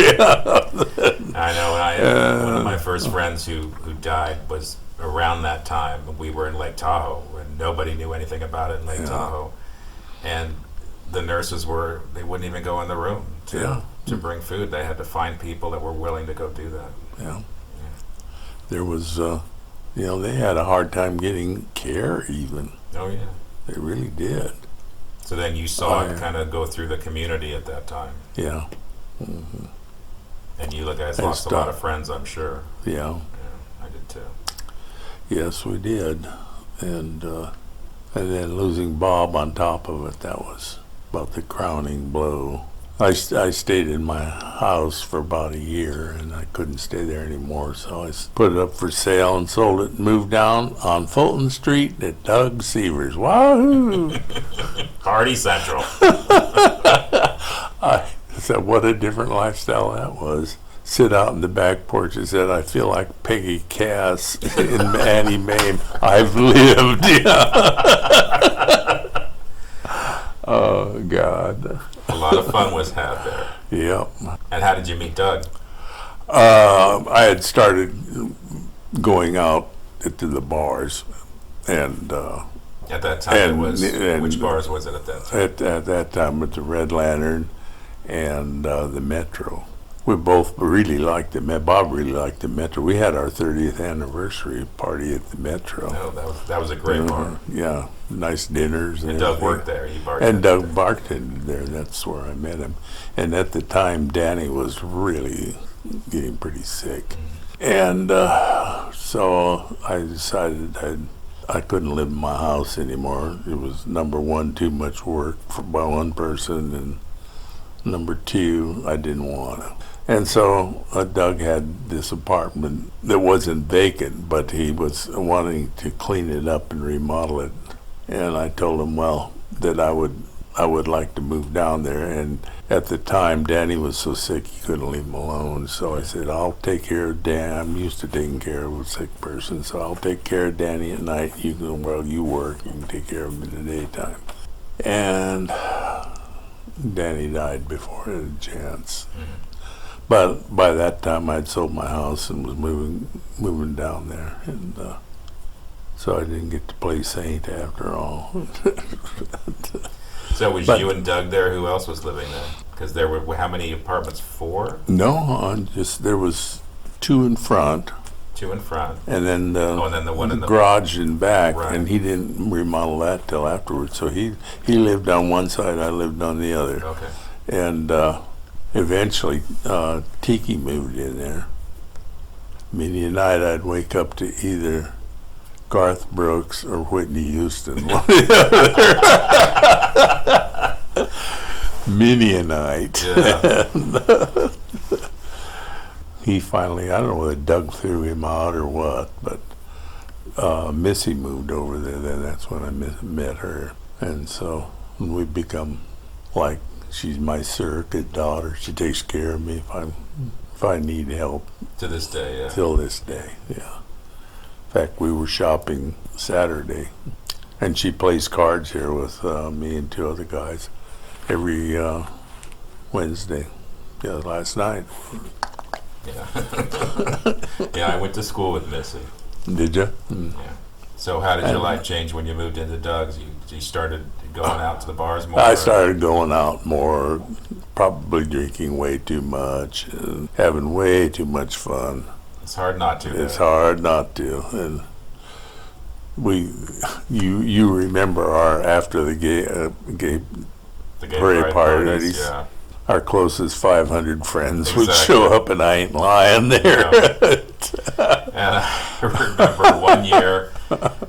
A: I know. One of my first friends who died was around that time. We were in Lake Tahoe, and nobody knew anything about it in Lake Tahoe. And the nurses they wouldn't even go in the room to bring food. They had to find people that were willing to go do that.
B: Yeah. There was, they had a hard time getting care even.
A: Oh, yeah.
B: They really did.
A: So then you saw it kind of go through the community at that time.
B: Yeah. Mm-hmm.
A: And you guys lost a lot of friends, I'm sure.
B: Yeah.
A: I did too.
B: Yes, we did. And then losing Bob on top of it, that was about the crowning blow. I stayed in my house for about a year, and I couldn't stay there anymore, so I put it up for sale and sold it and moved down on Fulton Street at Doug Seaver's. Wahoo!
A: Party Central.
B: I said, what a different lifestyle that was. Sit out in the back porch and said, I feel like Peggy Cass in Annie Mae. I've lived. Yeah. Oh, God.
A: A lot of fun was had there.
B: Yep.
A: And how did you meet Doug?
B: I had started going out to the bars, and
A: At that time, which bars was it at that time?
B: at that time with the Red Lantern and the Metro. We both really liked the Bob really liked the Metro. We had our 30th anniversary party at the Metro.
A: Oh, that was a great bar.
B: Yeah, nice dinners.
A: And Doug worked there. He bartended.
B: And Doug bartended there. That's where I met him. And at the time, Danny was really getting pretty sick. And so I decided I couldn't live in my house anymore. It was, number one, too much work by one person, and number two, I didn't want to. And so Doug had this apartment that wasn't vacant, but he was wanting to clean it up and remodel it. And I told him, well, that I would like to move down there. And at the time, Danny was so sick he couldn't leave him alone. So I said, I'll take care of Dan. I'm used to taking care of a sick person, so I'll take care of Danny at night. You work. You can take care of him in the daytime. And Danny died before I had a chance.
A: Mm-hmm.
B: But by that time, I'd sold my house and was moving down there, and so I didn't get to play Saint after all.
A: So was you and Doug there? Who else was living there? Because there were how many apartments? 4?
B: No, there was 2 in front.
A: 2 in front.
B: And then
A: and then the one in the
B: garage in back,
A: right.
B: And he didn't remodel that till afterwards. So he lived on one side, I lived on the other.
A: Okay.
B: And eventually, Tiki moved in there. Many a night I'd wake up to either Garth Brooks or Whitney Houston. One or the other. Many a night.
A: Yeah.
B: He finally, I don't know whether Doug threw him out or what, but Missy moved over there. Then that's when I met her. And so we've become like, she's my surrogate daughter. She takes care of me if I need help.
A: To this day, yeah.
B: Till this day, yeah. In fact, we were shopping Saturday, and she plays cards here with me and 2 other guys every Wednesday. Yeah, last night.
A: Yeah. Yeah, I went to school with Missy.
B: Did you?
A: Yeah. So how did your life change when you moved into Doug's? You started going out to the bars more?
B: I started going out more, probably drinking way too much and having way too much fun.
A: It's hard not to.
B: It's hard not to. And you remember our after the gay parade parties.
A: Yeah.
B: Our closest 500 friends would
A: Exactly.
B: show up, and I ain't lying there.
A: Yeah. And I remember one year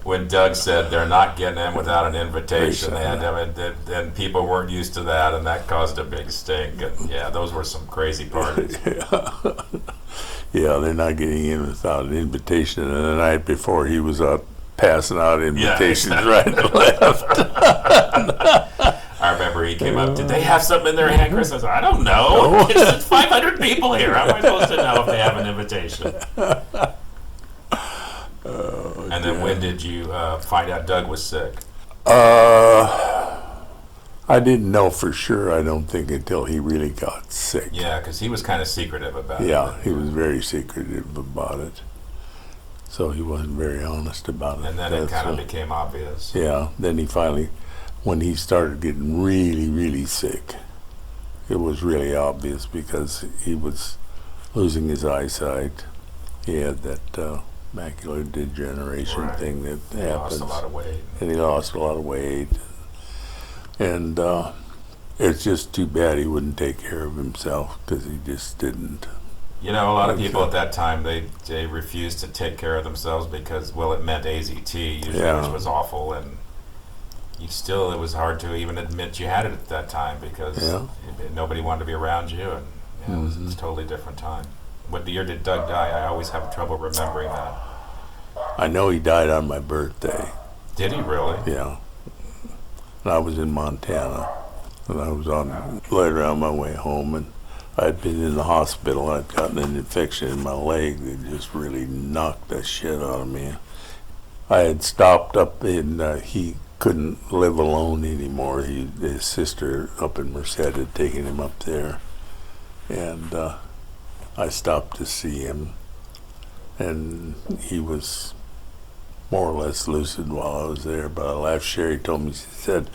A: when Doug said they're not getting in without an invitation. They had and people weren't used to that, and that caused a big stink. And yeah, those were some crazy parties.
B: Yeah, they're not getting in without an invitation. And the night before, he was out passing out invitations right and left.
A: I remember he came up, did they have something in their hand, Chris? I said, I don't know. It's 500 people here. How am I supposed to know if they have an invitation? And then when did you find out Doug was sick?
B: I didn't know for sure, I don't think, until he really got sick.
A: Yeah, because he was kind of secretive about it.
B: Yeah, he was very secretive about it. So he wasn't very honest about it.
A: And then it kind of became obvious.
B: Yeah, then he finally, when he started getting really, really sick, it was really obvious because he was losing his eyesight. He had that macular degeneration thing that happens.
A: He lost a lot of weight.
B: And he lost a lot of weight. And it's just too bad he wouldn't take care of himself because he just didn't.
A: You know, a lot of people at that time, they refused to take care of themselves because, well, it meant AZT usually, which was awful. And it was hard to even admit you had it at that time because nobody wanted to be around you, and it's a totally different time. What year did Doug die? I always have trouble remembering that.
B: I know he died on my birthday.
A: Did he really?
B: Yeah. And I was in Montana, and I was right around my way home, and I'd been in the hospital. I'd gotten an infection in my leg that just really knocked the shit out of me. I had stopped up in, he couldn't live alone anymore. His sister up in Merced had taken him up there, and I stopped to see him, and he was more or less lucid while I was there. But I laughed. Sherry told me, she said,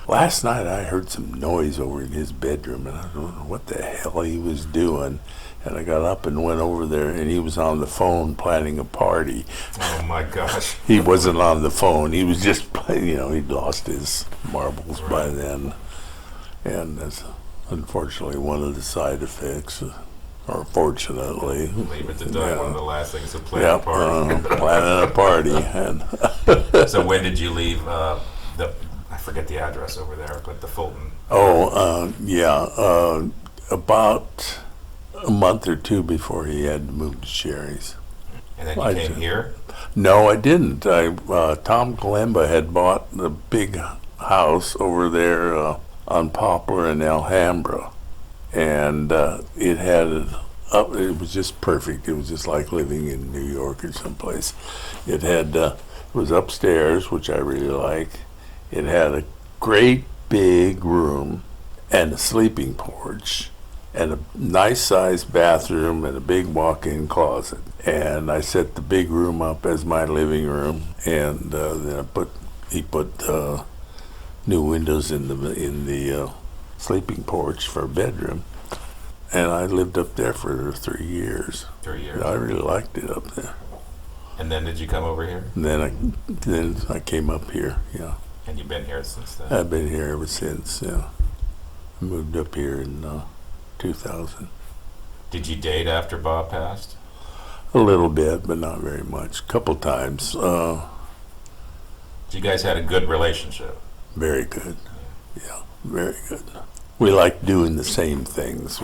B: last night I heard some noise over in his bedroom, and I don't know what the hell he was doing. And I got up and went over there, and he was on the phone planning a party.
A: Oh my gosh.
B: He wasn't on the phone. He was just playing, he'd lost his marbles by then. And that's unfortunately one of the side effects, or fortunately.
A: Leave it to Doug, one of the last things to plan a party.
B: Planning a party. And
A: so when did you leave I forget the address over there, but the Fulton?
B: About a month or two before he had to move to Sherry's.
A: And then you came here?
B: No, I didn't. Tom Kalemba had bought a big house over there on Poplar and Alhambra, and it was just perfect. It was just like living in New York or someplace. It was upstairs, which I really like. It had a great big room and a sleeping porch, and a nice-sized bathroom and a big walk-in closet. And I set the big room up as my living room, and then he put new windows in the sleeping porch for a bedroom. And I lived up there for 3 years.
A: 3 years.
B: I really liked it up there.
A: And then did you come over here?
B: And then I came up here, yeah.
A: And you've been here since then?
B: I've been here ever since, yeah. I moved up here in 2000.
A: Did you date after Bob passed?
B: A little bit, but not very much. A couple times.
A: So you guys had a good relationship?
B: Very good. Yeah, very good. We liked doing the same things.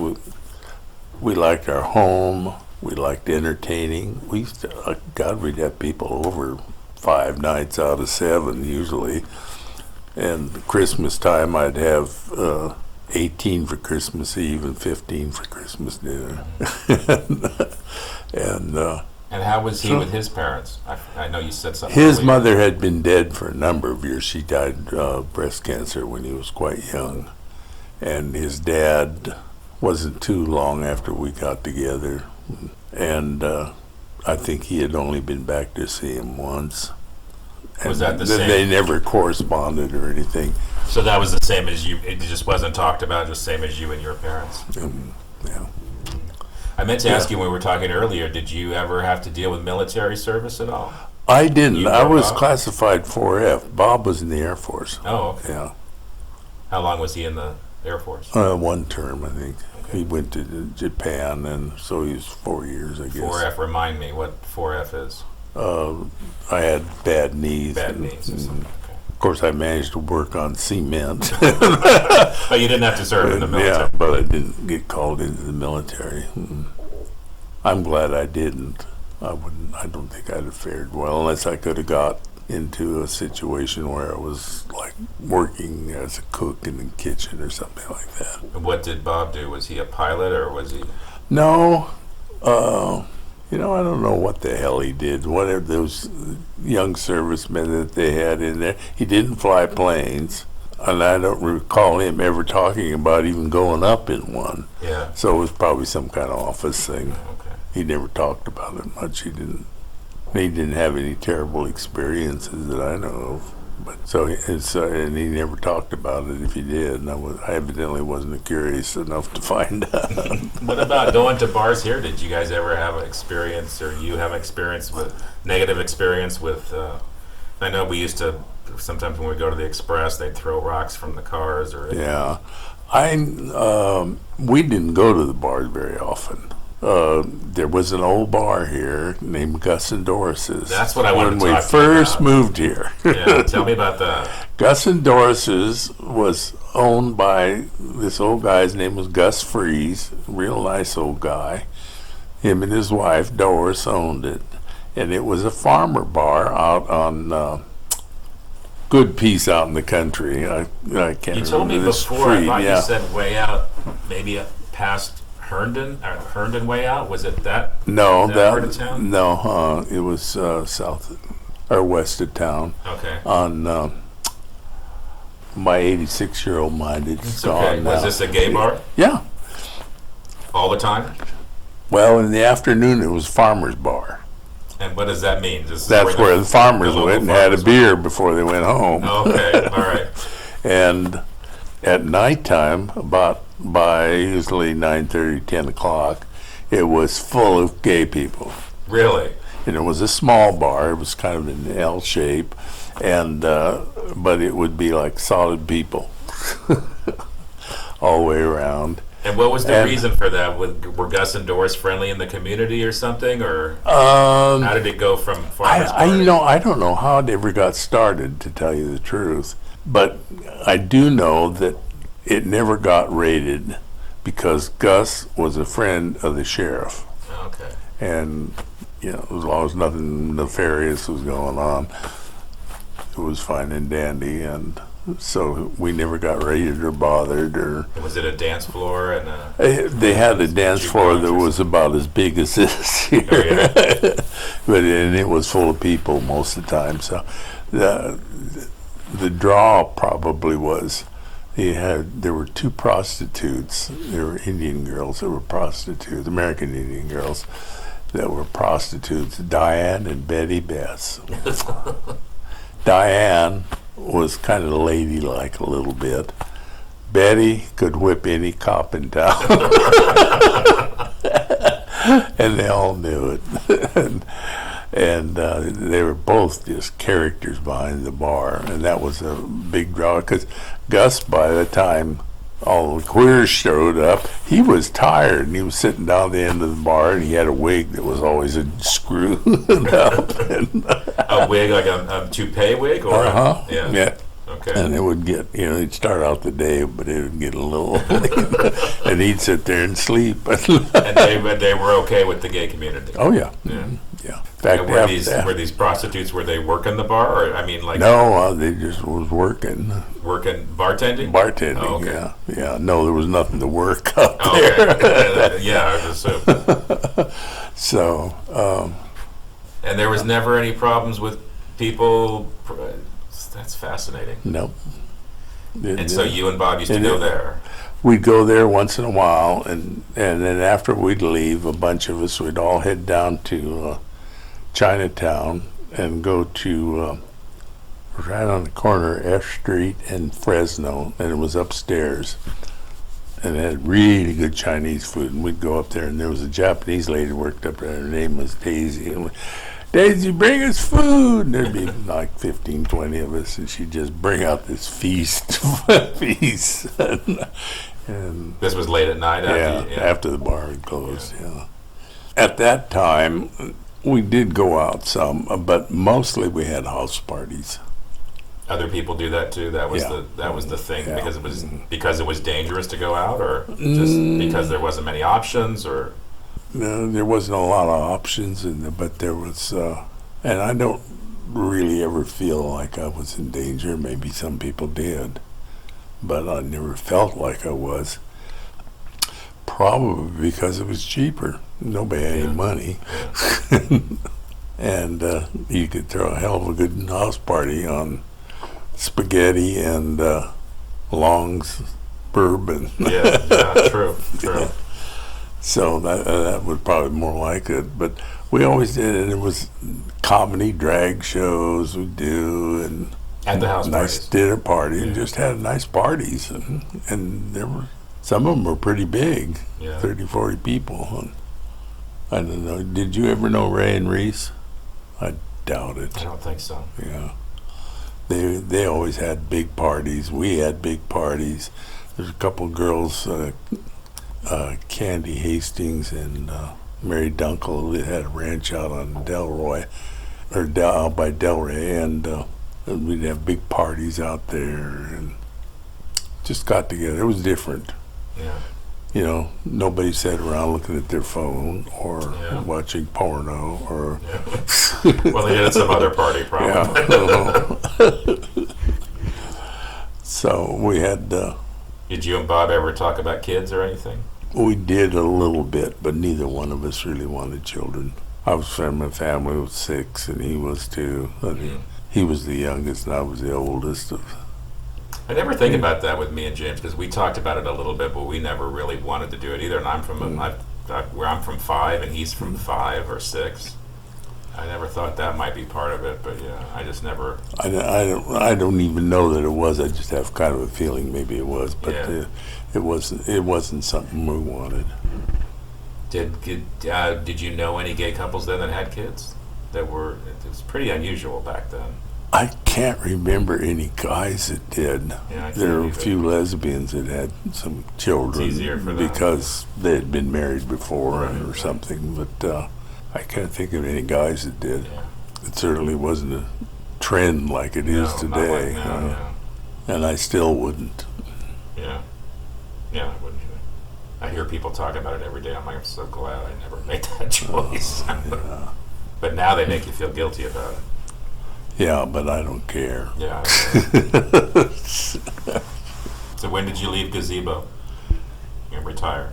B: We liked our home. We liked entertaining. We used to, we'd have people over 5 nights out of 7 usually. And Christmas time, I'd have 18 for Christmas Eve and 15 for Christmas dinner.
A: And how was he with his parents? I know you said something
B: His
A: earlier.
B: mother had been dead for a number of years. She died of breast cancer when he was quite young. And his dad wasn't too long after we got together. And I think he had only been back to see him once. And
A: was that the same?
B: They never corresponded or anything.
A: So that was the same as you, it just wasn't talked about, just same as you and your parents?
B: Yeah.
A: I meant to ask you when we were talking earlier, did you ever have to deal with military service at all?
B: I didn't. I was
A: Bob?
B: classified 4F. Bob was in the Air Force.
A: Oh, okay.
B: Yeah.
A: How long was he in the Air Force?
B: 1 term, I think.
A: Okay.
B: He went to Japan, and so he was 4 years, I guess.
A: 4F, remind me what 4F is.
B: I had bad knees.
A: Bad knees or something. Okay.
B: Of course, I managed to work on cement.
A: But you didn't have to serve in the military.
B: Yeah, but I didn't get called into the military. I'm glad I didn't. I don't think I'd have fared well unless I could have got into a situation where I was like working as a cook in the kitchen or something like that.
A: And what did Bob do? Was he a pilot or was he?
B: No, I don't know what the hell he did. Whatever those young servicemen that they had in there, he didn't fly planes, and I don't recall him ever talking about even going up in one.
A: Yeah.
B: So it was probably some kind of office thing.
A: Okay.
B: He never talked about it much. He didn't have any terrible experiences that I know of. But and he never talked about it if he did. And I evidently wasn't curious enough to find out.
A: What about going to bars here? Did you guys ever have an experience, or you have experience with negative experience with? I know we used to sometimes when we go to the Express, they'd throw rocks from the cars, or
B: Yeah, we didn't go to the bars very often. there was an old bar here named Gus and Doris's.
A: That's what I wanted to
B: when we
A: talk to you
B: first
A: about.
B: moved here.
A: Yeah, tell me about that.
B: Gus and Doris's was owned by this old guy. His name was Gus Freeze, real nice old guy. Him and his wife Doris owned it, and it was a farmer bar out on good piece out in the country. I can't.
A: You told me
B: remember this
A: before. I
B: street,
A: thought
B: yeah.
A: you said way out, maybe past Herndon way out. Was it that?
B: No,
A: that part of town?
B: No, it was south or west of town.
A: Okay.
B: On my 86-year-old mind, it's gone
A: Okay.
B: now.
A: Was this a gay bar
B: Yeah.
A: all the time?
B: Well, in the afternoon, it was farmer's bar.
A: And what does that mean? This is
B: That's where the farmers
A: local
B: went and had a
A: farmers
B: beer before they went home.
A: Okay. All right.
B: And at nighttime, about by usually 9:30, 10 o'clock, it was full of gay people.
A: Really?
B: And it was a small bar. It was kind of in an L shape, and but it would be like solid people all the way around.
A: And what was the
B: And-
A: reason for that? Were Gus and Doris friendly in the community or something, or how did it go from farmers?
B: I don't know how it ever got started, to tell you the truth. But I do know that it never got raided because Gus was a friend of the sheriff.
A: Okay.
B: And, you know, as long as nothing nefarious was going on, it was fine and dandy. And so we never got raided or bothered. Or
A: Was it a dance floor and
B: they had a dance floor that was about as big as this here.
A: Oh, yeah.
B: And it was full of people most of the time. So the draw probably was there were two prostitutes. There were Indian girls that were prostitutes, American Indian girls that were prostitutes, Diane and Betty Bess. Diane was kind of ladylike a little bit. Betty could whip any cop in town. And they all knew it. and they were both just characters behind the bar, and that was a big draw because Gus, by the time all the queers showed up, he was tired, and he was sitting down at the end of the bar, and he had a wig that was always screwed up. And,
A: a wig, like a toupee wig, or
B: yeah.
A: Okay.
B: And it would get, he'd start out the day, but it would get a little, and he'd sit there and sleep.
A: And they were okay with the gay community.
B: Oh yeah,
A: Yeah.
B: yeah. In fact,
A: And were these prostitutes? Were they working the bar, or I mean, like
B: no, they just was working
A: bartending?
B: bartending.
A: Oh, okay.
B: Yeah. No, there was nothing to work out
A: Oh,
B: there.
A: okay. Yeah, I would assume.
B: So,
A: And there was never any problems with people. That's fascinating.
B: no.
A: And so you and Bob used to
B: and
A: go
B: it-
A: there.
B: We'd go there once in a while, and then after we'd leave, a bunch of us would all head down to Chinatown and go to right on the corner of F Street and Fresno, and it was upstairs. And it had really good Chinese food, and we'd go up there, and there was a Japanese lady worked up there. Her name was Daisy. And Daisy, bring us food. And there'd be like 15, 20 of us, and she'd just bring out this feast. And
A: This was late at night.
B: after the bar had closed, yeah. At that time, we did go out some, but mostly we had house parties.
A: Other people do that too. That was
B: Yeah.
A: the thing
B: Yeah.
A: because it was dangerous to go out, or just because there wasn't many options, or
B: No, there wasn't a lot of options, but there was, and I don't really ever feel like I was in danger. Maybe some people did, but I never felt like I was. Probably because it was cheaper. Nobody had any money. And you could throw a hell of a good house party on spaghetti and Long's bourbon.
A: yeah, true.
B: Yeah. So that was probably more like it. But we always did, and it was comedy drag shows we do, and
A: At the house
B: nice
A: parties.
B: dinner party, and just had nice parties, and there were some of them were pretty big,
A: Yeah.
B: 30, 40 people. And I don't know. Did you ever know Ray and Reese? I doubt it.
A: I don't think so.
B: Yeah. They always had big parties. We had big parties. There's a couple girls Candy Hastings and Mary Dunkel. They had a ranch out on Delroy, or out by Delray, and we'd have big parties out there and just got together. It was different.
A: Yeah.
B: You know, nobody sat around looking at their phone or watching porno or.
A: Yeah. Well, they did at some other party, probably.
B: Yeah. So we had.
A: Did you and Bob ever talk about kids or anything?
B: We did a little bit, but neither one of us really wanted children. I was from a family of 6, and he was 2. He was the youngest, and I was the oldest.
A: I never think about that with me and James, because we talked about it a little bit, but we never really wanted to do it either. And I'm from where I'm from 5, and he's from 5 or 6. I never thought that might be part of it, but yeah, I just never.
B: I don't even know that it was. I just have kind of a feeling maybe it was, but it wasn't something we wanted.
A: Did you know any gay couples then that had kids? It was pretty unusual back then.
B: I can't remember any guys that did.
A: Yeah,
B: there were a few lesbians that had some children.
A: It's easier for them
B: because they had been married before or something, but I can't think of any guys that did.
A: Yeah.
B: It certainly wasn't a trend like it is today.
A: Not like now,
B: and I still wouldn't.
A: Yeah. Yeah, I wouldn't either. I hear people talk about it every day. I'm like, I'm so glad I never made that choice.
B: Yeah.
A: But now they make you feel guilty about it.
B: Yeah, but I don't care.
A: Yeah. So when did you leave Gazebo? You retire?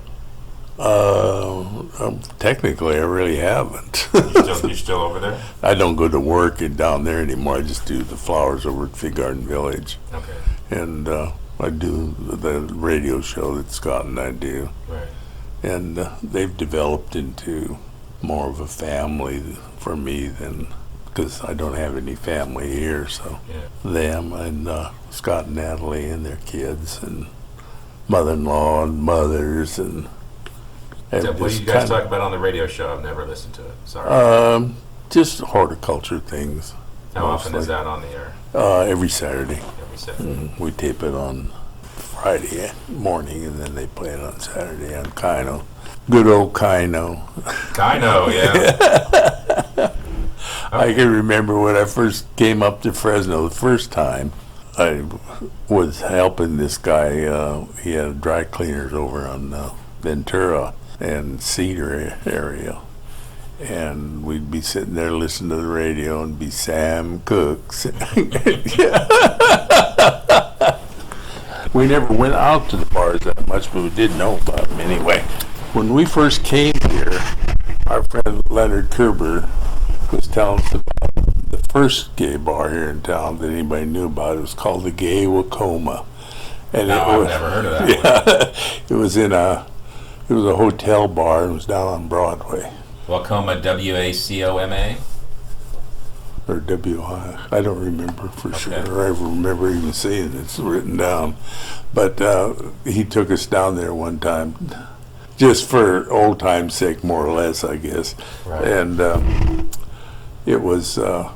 B: Technically, I really haven't.
A: You're still over there?
B: I don't go to work down there anymore. I just do the flowers over at Fig Garden Village.
A: Okay.
B: And I do the radio show that Scott and I do.
A: Right.
B: And they've developed into more of a family for me than, because I don't have any family here, so them and Scott and Natalie and their kids and mother-in-law and mothers and.
A: So what do you guys talk about on the radio show? I've never listened to it. Sorry.
B: Just horticulture things.
A: How often is that on the air?
B: Every Saturday.
A: Every Saturday.
B: We tape it on Friday morning, and then they play it on Saturday on Kino. Good old Kino.
A: Kino, yeah.
B: I can remember when I first came up to Fresno the first time. I was helping this guy. He had dry cleaners over on Ventura and Cedar area. And we'd be sitting there listening to the radio and be Sam Cooks. We never went out to the bars that much, but we did know about them anyway. When we first came here, our friend Leonard Kerber was telling us about the first gay bar here in town that anybody knew about. It was called the Gay Wacoma. And
A: I've never heard of that one.
B: It was a hotel bar. It was down on Broadway.
A: Wacoma, W-A-C-O-M-A?
B: Or W-I. I don't remember for sure. I remember even seeing it's written down. But he took us down there one time, just for old time's sake, more or less, I guess.
A: Right.
B: And it was kind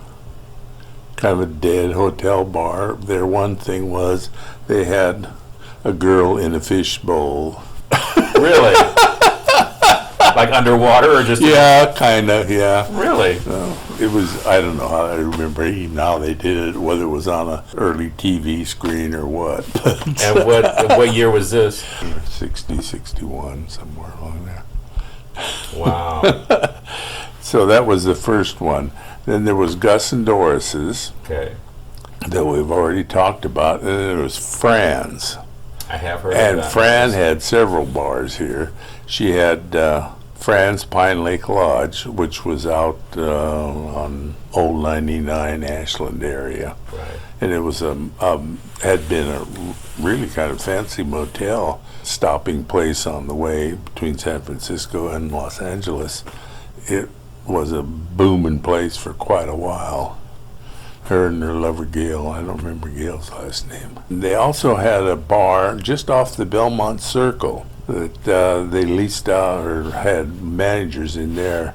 B: of a dead hotel bar. Their one thing was they had a girl in a fishbowl.
A: Really? Like underwater or just?
B: Yeah, kind of, yeah.
A: Really?
B: It was, I don't know how, I remember even how they did it, whether it was on a early TV screen or what.
A: And what year was this?
B: 60, 61, somewhere along there.
A: Wow.
B: So that was the first one. Then there was Gus and Doris's.
A: Okay.
B: That we've already talked about. And then there was Fran's.
A: I have heard of
B: And
A: that.
B: Fran had several bars here. She had Fran's Pine Lake Lodge, which was out on Old 99 Ashland area.
A: Right.
B: And it was had been a really kind of fancy motel stopping place on the way between San Francisco and Los Angeles. It was a booming place for quite a while. Her and her lover Gail, I don't remember Gail's last name. They also had a bar just off the Belmont Circle that they leased out or had managers in there.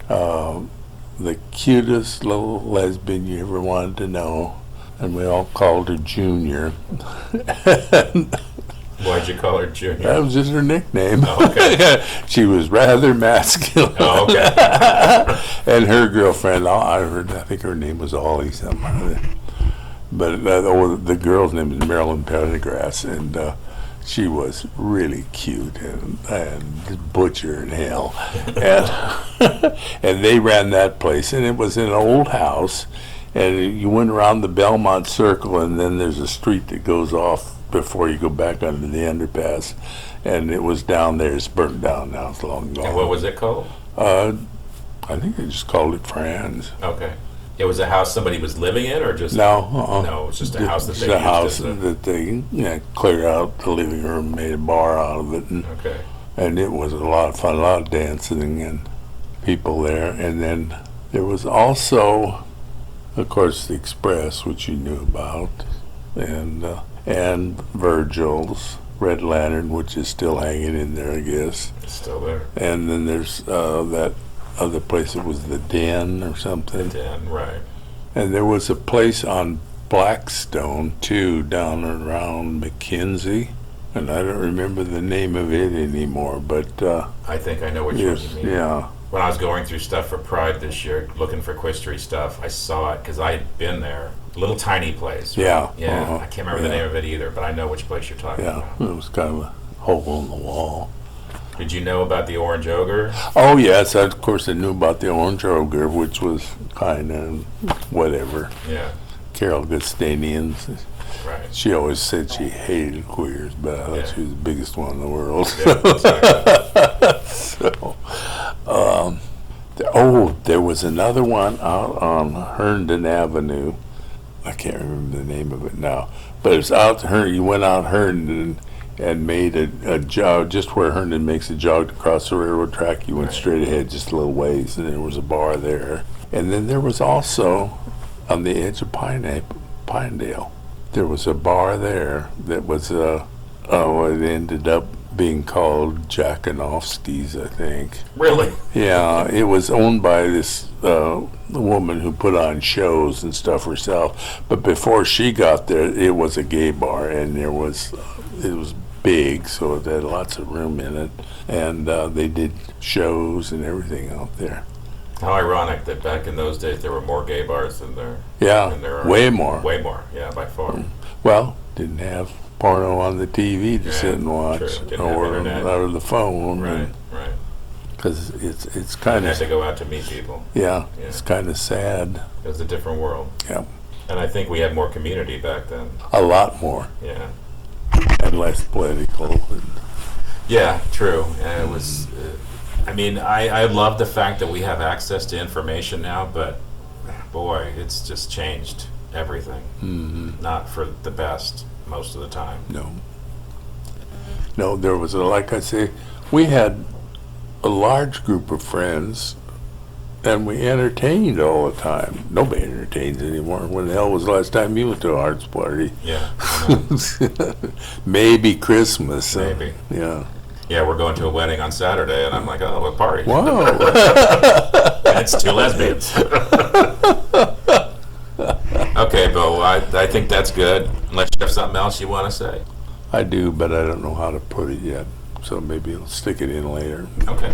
B: The cutest little lesbian you ever wanted to know, and we all called her Junior.
A: Why'd you call her Junior?
B: That was just her nickname.
A: Oh, okay.
B: She was rather masculine.
A: Oh, okay.
B: And her girlfriend, I think her name was Ollie something. But the girl's name is Marilyn Pendergrass, and she was really cute and butcher in hell. And, and they ran that place, and it was in an old house, and you went around the Belmont Circle, and then there's a street that goes off before you go back under the underpass, and it was down there. It's burnt down now. It's long gone.
A: And what was it called?
B: I think they just called it Fran's.
A: Okay. It was a house somebody was living in, or just
B: No,
A: no? It was just a house that they
B: a
A: used
B: house
A: as a,
B: that they cleared out the living room, made a bar out of it,
A: okay.
B: and it was a lot of fun, a lot of dancing and people there. And then there was also, of course, the Express, which you knew about, and Virgil's Red Lantern, which is still hanging in there, I guess.
A: It's still there.
B: And then there's that other place, it was the Den or something.
A: Den, right.
B: And there was a place on Blackstone too, down around McKinsey, and I don't remember the name of it anymore, but
A: I think I know which
B: yes,
A: one you mean.
B: yeah.
A: When I was going through stuff for Pride this year, looking for Qistory stuff, I saw it because I had been there. A little tiny place. Right?
B: Yeah.
A: Yeah.
B: Uh-huh.
A: I can't remember the name of it either, but I know which place you're talking
B: Yeah,
A: about.
B: it was kind of a hole in the wall.
A: Did you know about the Orange Ogre?
B: Oh yes, of course I knew about the Orange Ogre, which was kind of whatever.
A: Yeah.
B: Carol Gustanian's.
A: Right.
B: She always said she hated queers, but I thought
A: Yeah.
B: she was the biggest one in the world.
A: Yeah, exactly.
B: So, there was another one out on Herndon Avenue. I can't remember the name of it now, but it was out Herndon. You went out Herndon and made a jog, just where Herndon makes a jog across the railroad track. You went
A: Right.
B: straight ahead just a little ways, and there was a bar there. And then there was also, on the edge of Pinedale, there was a bar there that was, it ended up being called Jackanofsky's, I think.
A: Really?
B: Yeah, it was owned by this woman who put on shows and stuff herself. But before she got there, it was a gay bar, and it was big, so it had lots of room in it. And they did shows and everything out there.
A: How ironic that back in those days there were more gay bars than there.
B: Yeah,
A: than there are.
B: way more.
A: Way more. Yeah, by far.
B: Well, didn't have porno on the TV to
A: Yeah,
B: sit and watch,
A: true. Didn't have internet.
B: or the phone.
A: Right. Right.
B: Because it's
A: You
B: kind
A: had
B: of,
A: to go out to meet people.
B: yeah,
A: Yeah.
B: it's kind of sad.
A: It was a different world.
B: Yeah,
A: And I think we had more community back then.
B: a lot more
A: Yeah.
B: and less political.
A: Yeah, true. And it was, I mean, I love the fact that we have access to information now, but boy, it's just changed everything.
B: Mm-hmm.
A: Not for the best most of the time.
B: No, there was like I say, we had a large group of friends, and we entertained all the time. Nobody entertains anymore. When the hell was the last time you went to a arts party?
A: Yeah. I know.
B: Maybe Christmas.
A: Maybe.
B: Yeah.
A: Yeah, we're going to a wedding on Saturday, and I'm like, oh, a party.
B: Wow.
A: And it's two lesbians. Okay, Bill, I think that's good. Unless you have something else you want to say.
B: I do, but I don't know how to put it yet. So maybe I'll stick it in later.
A: Okay.